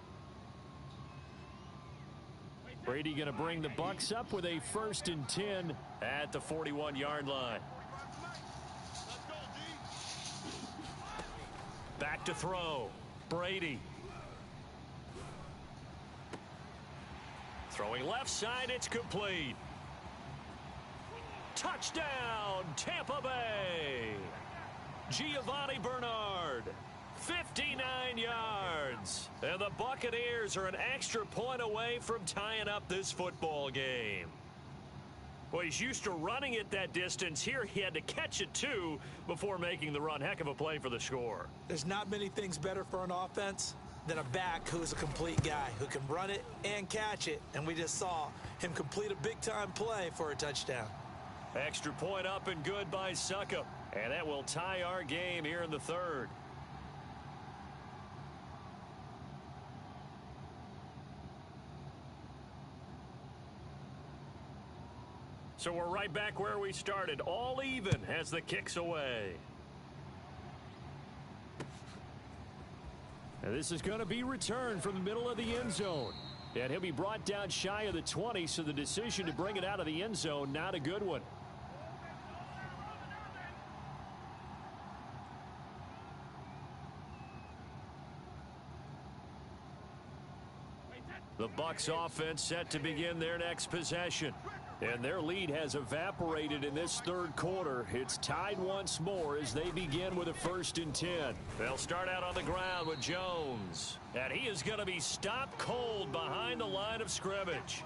A: Brady going to bring the Bucs up with a 1st and 10 at the 41-yard line. Back to throw. Brady. Throwing left side, it's complete. Touchdown, Tampa Bay. Giovanni Bernard. 59 yards. And the Buccaneers are an extra point away from tying up this football game. Well, he's used to running it that distance. Here he had to catch it, too, before making the run. Heck of a play for the score.
C: There's not many things better for an offense than a back who is a complete guy who can run it and catch it. And we just saw him complete a big-time play for a touchdown.
A: Extra point up and good by Succop. And that will tie our game here in the 3rd. So we're right back where we started, all even as the kick's away. And this is going to be returned from the middle of the end zone. And he'll be brought down shy of the 20, so the decision to bring it out of the end zone, not a good one. The Bucs offense set to begin their next possession. And their lead has evaporated in this third quarter. It's tied once more as they begin with a 1st and 10. They'll start out on the ground with Jones. And he is going to be stopped cold behind the line of scrimmage.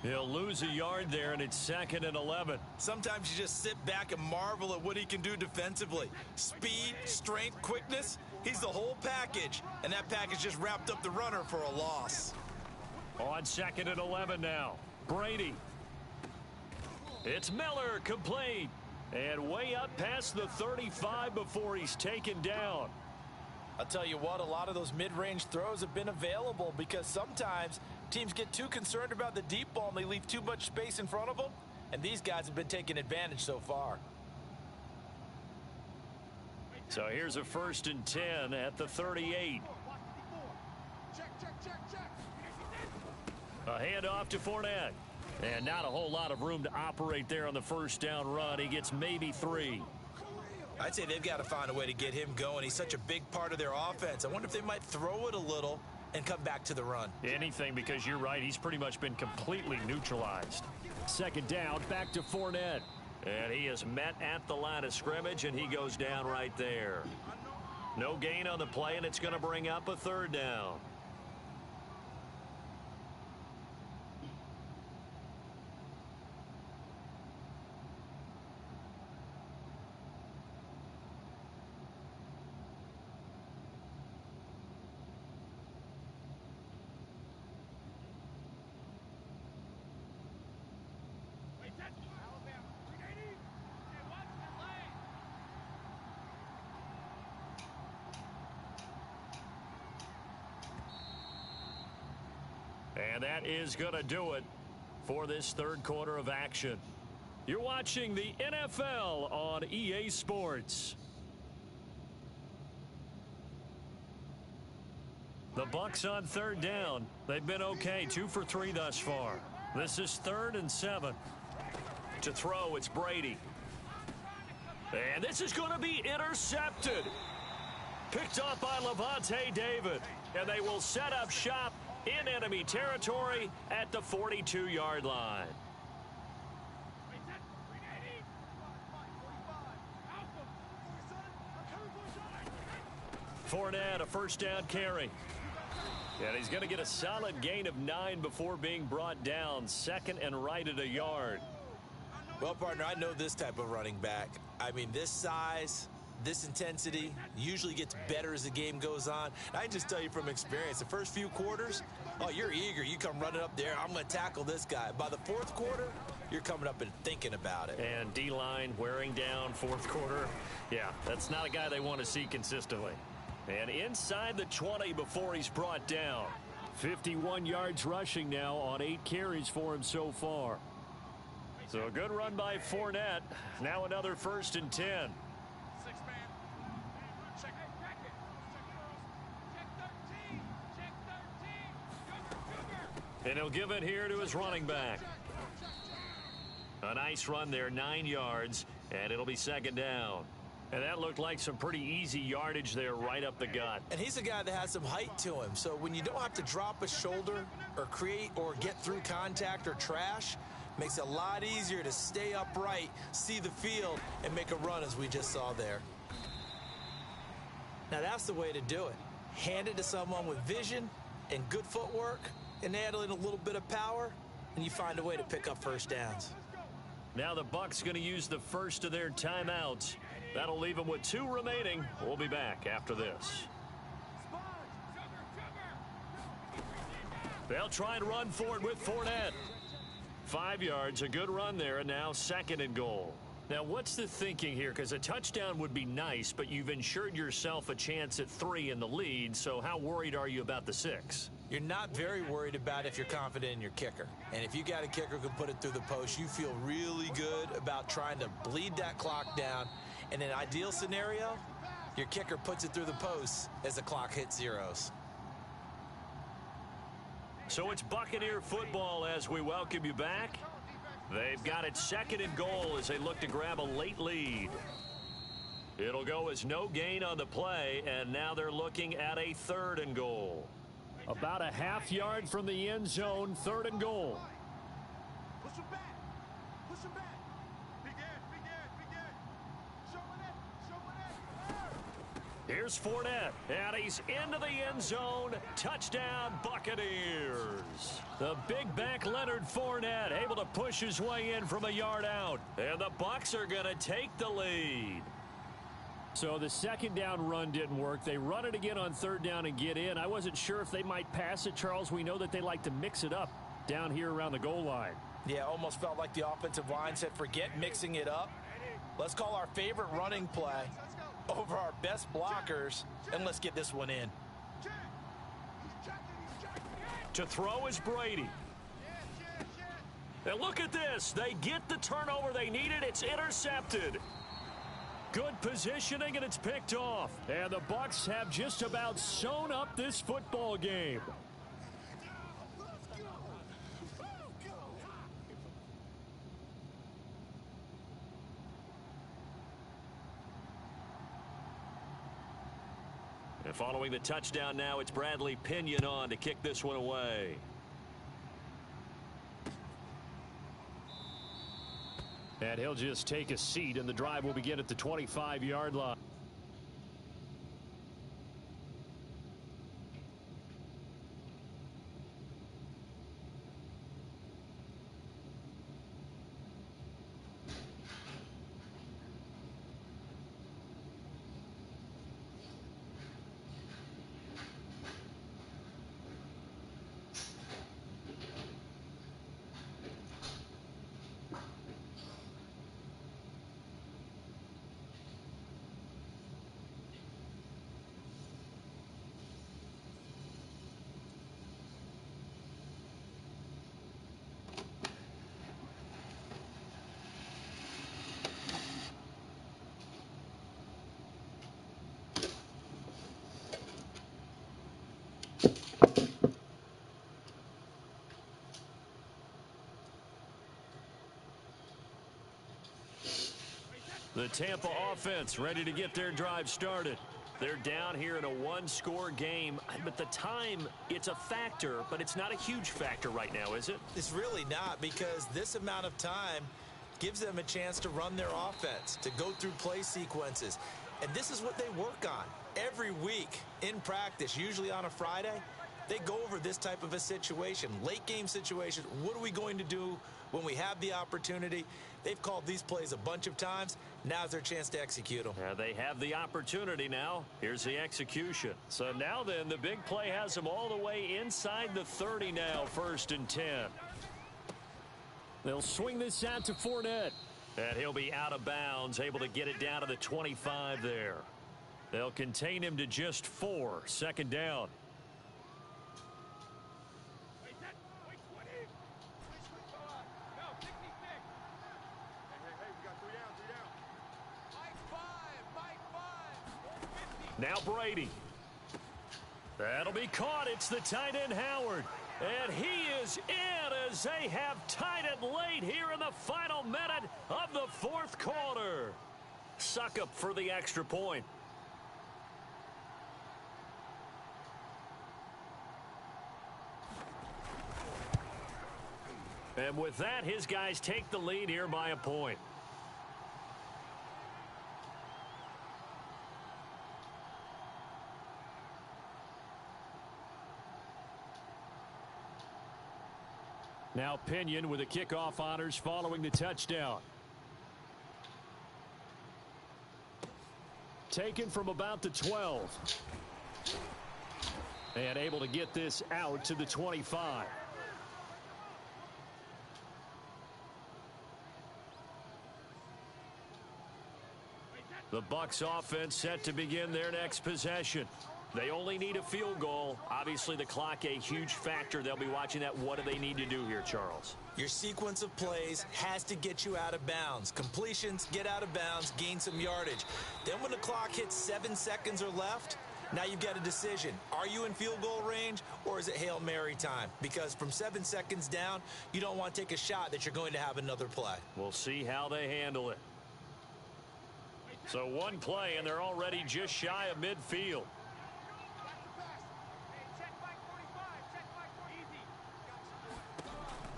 A: He'll lose a yard there, and it's 2nd and 11.
C: Sometimes you just sit back and marvel at what he can do defensively. Speed, strength, quickness. He's the whole package. And that package just wrapped up the runner for a loss.
A: On 2nd and 11 now. Brady. It's Miller, complete. And way up past the 35 before he's taken down.
C: I'll tell you what, a lot of those mid-range throws have been available because sometimes teams get too concerned about the deep ball and they leave too much space in front of them. And these guys have been taking advantage so far.
A: So here's a 1st and 10 at the 38. A handoff to Fournette. And not a whole lot of room to operate there on the 1st down run. He gets maybe 3.
C: I'd say they've got to find a way to get him going. He's such a big part of their offense. I wonder if they might throw it a little and come back to the run.
A: Anything, because you're right. He's pretty much been completely neutralized. 2nd down, back to Fournette. And he is met at the line of scrimmage, and he goes down right there. No gain on the play, and it's going to bring up a 3rd down. And that is going to do it for this third quarter of action. You're watching the NFL on EA Sports. The Bucs on 3rd down. They've been okay, 2 for 3 thus far. This is 3rd and 7. To throw, it's Brady. And this is going to be intercepted. Picked off by Levante David. And they will set up shop in enemy territory at the 42-yard line. Fournette, a 1st down carry. And he's going to get a solid gain of 9 before being brought down. 2nd and right at a yard.
C: Well, partner, I know this type of running back. I mean, this size, this intensity usually gets better as the game goes on. I can just tell you from experience, the first few quarters, oh, you're eager. You come running up there. I'm going to tackle this guy. By the 4th quarter, you're coming up and thinking about it.
A: And D-line wearing down 4th quarter. Yeah, that's not a guy they want to see consistently. And inside the 20 before he's brought down. 51 yards rushing now on 8 carries for him so far. So a good run by Fournette. Now another 1st and 10. And he'll give it here to his running back. A nice run there, 9 yards, and it'll be 2nd down. And that looked like some pretty easy yardage there right up the gut.
C: And he's a guy that has some height to him. So when you don't have to drop a shoulder or create or get through contact or trash, makes it a lot easier to stay upright, see the field, and make a run as we just saw there. Now that's the way to do it. Hand it to someone with vision and good footwork, and add in a little bit of power, and you find a way to pick up 1st downs.
A: Now the Bucs going to use the first of their timeouts. That'll leave them with 2 remaining. We'll be back after this. They'll try and run for it with Fournette. 5 yards, a good run there, and now 2nd and goal. Now, what's the thinking here? Because a touchdown would be nice, but you've ensured yourself a chance at 3 in the lead, so how worried are you about the 6?
C: You're not very worried about if you're confident in your kicker. And if you got a kicker who can put it through the post, you feel really good about trying to bleed that clock down. In an ideal scenario, your kicker puts it through the post as the clock hits zeros.
A: So it's Buccaneer football as we welcome you back. They've got it 2nd and goal as they look to grab a late lead. It'll go as no gain on the play, and now they're looking at a 3rd and goal. About a half yard from the end zone, 3rd and goal.
B: Push him back. Big end, big end, big end. Showing it, showing it.
A: Here's Fournette, and he's into the end zone. Touchdown, Buccaneers. The big back Leonard Fournette able to push his way in from a yard out. And the Bucs are going to take the lead. So the second down run didn't work. They run it again on third down and get in. I wasn't sure if they might pass it, Charles. We know that they like to mix it up down here around the goal line.
C: Yeah, almost felt like the offensive line said, forget mixing it up. Let's call our favorite running play over our best blockers, and let's get this one in.
A: To throw is Brady. And look at this. They get the turnover they needed. It's intercepted. Good positioning, and it's picked off. And the Bucs have just about sewn up this football game. And following the touchdown now, it's Bradley Pinion on to kick this one away. And he'll just take a seat, and the drive will begin at the 25-yard line. The Tampa offense ready to get their drive started. They're down here in a one-score game, but the time, it's a factor, but it's not a huge factor right now, is it?
C: It's really not, because this amount of time gives them a chance to run their offense, to go through play sequences. And this is what they work on every week in practice, usually on a Friday. They go over this type of a situation, late game situation. What are we going to do when we have the opportunity? They've called these plays a bunch of times. Now's their chance to execute them.
A: They have the opportunity now. Here's the execution. So now then, the big play has them all the way inside the 30 now, 1st and 10. They'll swing this out to Fournette. And he'll be out of bounds, able to get it down to the 25 there. They'll contain him to just 4, 2nd down. Now Brady. That'll be caught. It's the tight end Howard. And he is in as they have tied it late here in the final minute of the 4th quarter. Suck up for the extra point. And with that, his guys take the lead here by a point. Now Pinion with the kickoff honors following the touchdown. Taken from about the 12. And able to get this out to the 25. The Bucs offense set to begin their next possession. They only need a field goal. Obviously, the clock a huge factor. They'll be watching that. What do they need to do here, Charles?
C: Your sequence of plays has to get you out of bounds. Completions, get out of bounds, gain some yardage. Then when the clock hits 7 seconds or left, now you've got a decision. Are you in field goal range, or is it Hail Mary time? Because from 7 seconds down, you don't want to take a shot that you're going to have another play.
A: We'll see how they handle it. So one play, and they're already just shy of midfield.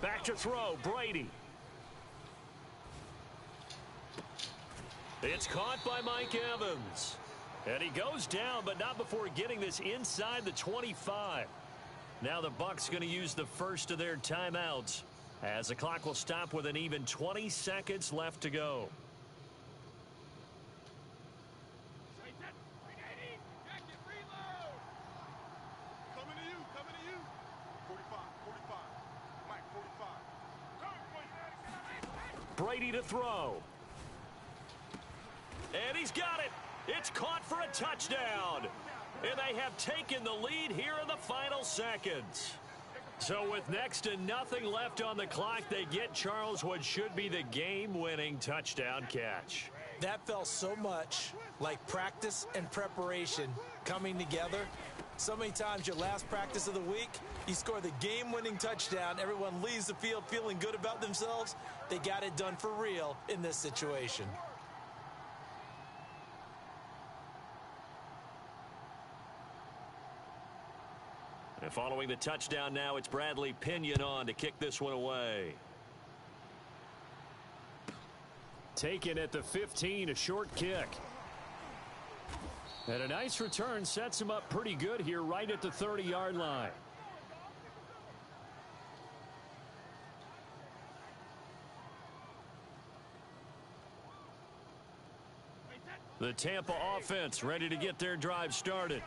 A: Back to throw, Brady. It's caught by Mike Evans. And he goes down, but not before getting this inside the 25. Now the Bucs going to use the first of their timeouts as the clock will stop with an even 20 seconds left to go.
B: Coming to you. 45, Mike, 45.
A: Brady to throw. And he's got it. It's caught for a touchdown. And they have taken the lead here in the final seconds. So with next to nothing left on the clock, they get Charles what should be the game-winning touchdown catch.
C: That felt so much like practice and preparation coming together. So many times your last practice of the week, you score the game-winning touchdown. Everyone leaves the field feeling good about themselves. They got it done for real in this situation.
A: And following the touchdown now, it's Bradley Pinion on to kick this one away. Taken at the 15, a short kick. And a nice return sets him up pretty good here right at the 30-yard line. The Tampa offense ready to get their drive started.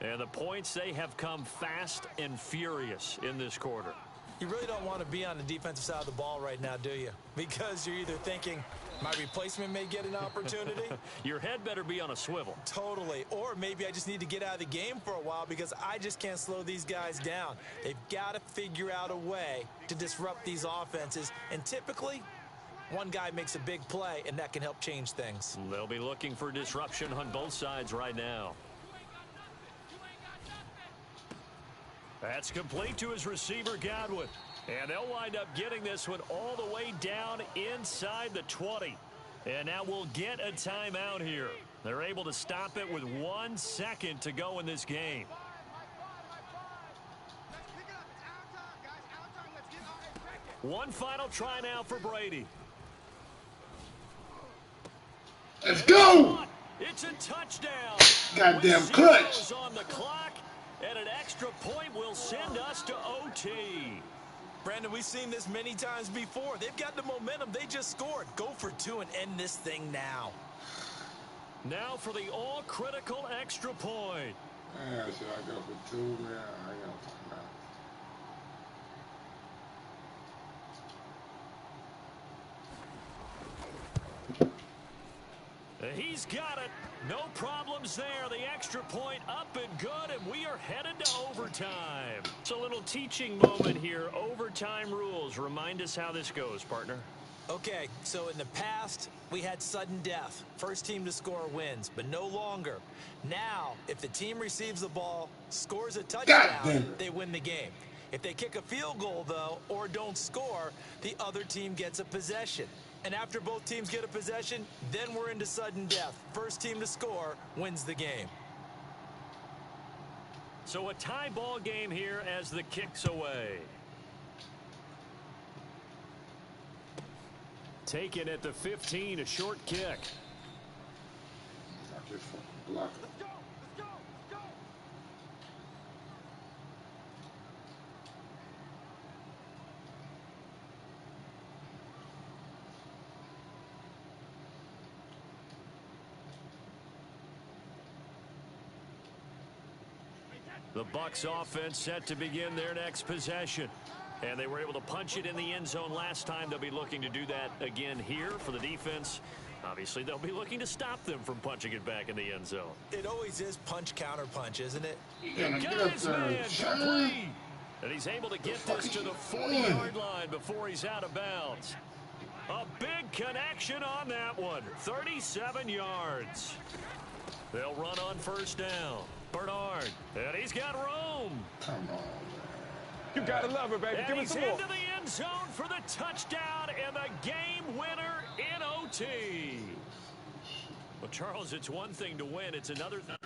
A: And the points, they have come fast and furious in this quarter.
C: You really don't want to be on the defensive side of the ball right now, do you? Because you're either thinking, my replacement may get an opportunity.
A: Your head better be on a swivel.
C: Totally. Or maybe I just need to get out of the game for a while because I just can't slow these guys down. They've got to figure out a way to disrupt these offenses. And typically, one guy makes a big play, and that can help change things.
A: They'll be looking for disruption on both sides right now. That's complete to his receiver, Godwin. And they'll wind up getting this one all the way down inside the 20. And now we'll get a timeout here. They're able to stop it with 1 second to go in this game. One final try now for Brady.
E: Let's go!
A: It's a touchdown.
E: Goddamn
A: With
E: clutch.
A: zeros on the clock, and an extra point will send us to OT.
C: Brandon, we've seen this many times before. They've got the momentum. They just scored. Go for two and end this thing now.
A: Now for the all-critical extra point.
E: Man, should I go for two, man? I got timeout.
A: He's got it. No problems there. The extra point up and good, and we are headed to overtime. It's a little teaching moment here. Overtime rules. Remind us how this goes, partner.
C: Okay, so in the past, we had sudden death. First team to score wins, but no longer. Now, if the team receives the ball, scores a touchdown, they win the game. If they kick a field goal, though, or don't score, the other team gets a possession. And after both teams get a possession, then we're into sudden death. First team to score wins the game.
A: So a tie ball game here as the kick's away. Taken at the 15, a short kick.
E: I just fucking block it.
A: The Bucs offense set to begin their next possession. And they were able to punch it in the end zone last time. They'll be looking to do that again here for the defense. Obviously, they'll be looking to stop them from punching it back in the end zone.
C: It always is punch, counter punch, isn't it?
E: You gotta
A: Got
E: get up
A: his
E: there,
A: man
E: son.
A: complete. And he's able to get this to the 40-yard line before he's out of bounds. A big connection on that one. 37 yards. They'll run on first down. Bernard, and he's got room.
E: Come on, man.
F: You gotta love it, baby.
A: And
F: Give it
A: he's
F: some more.
A: into the end zone for the touchdown and the game winner in OT. Well, Charles, it's one thing to win. It's another thing.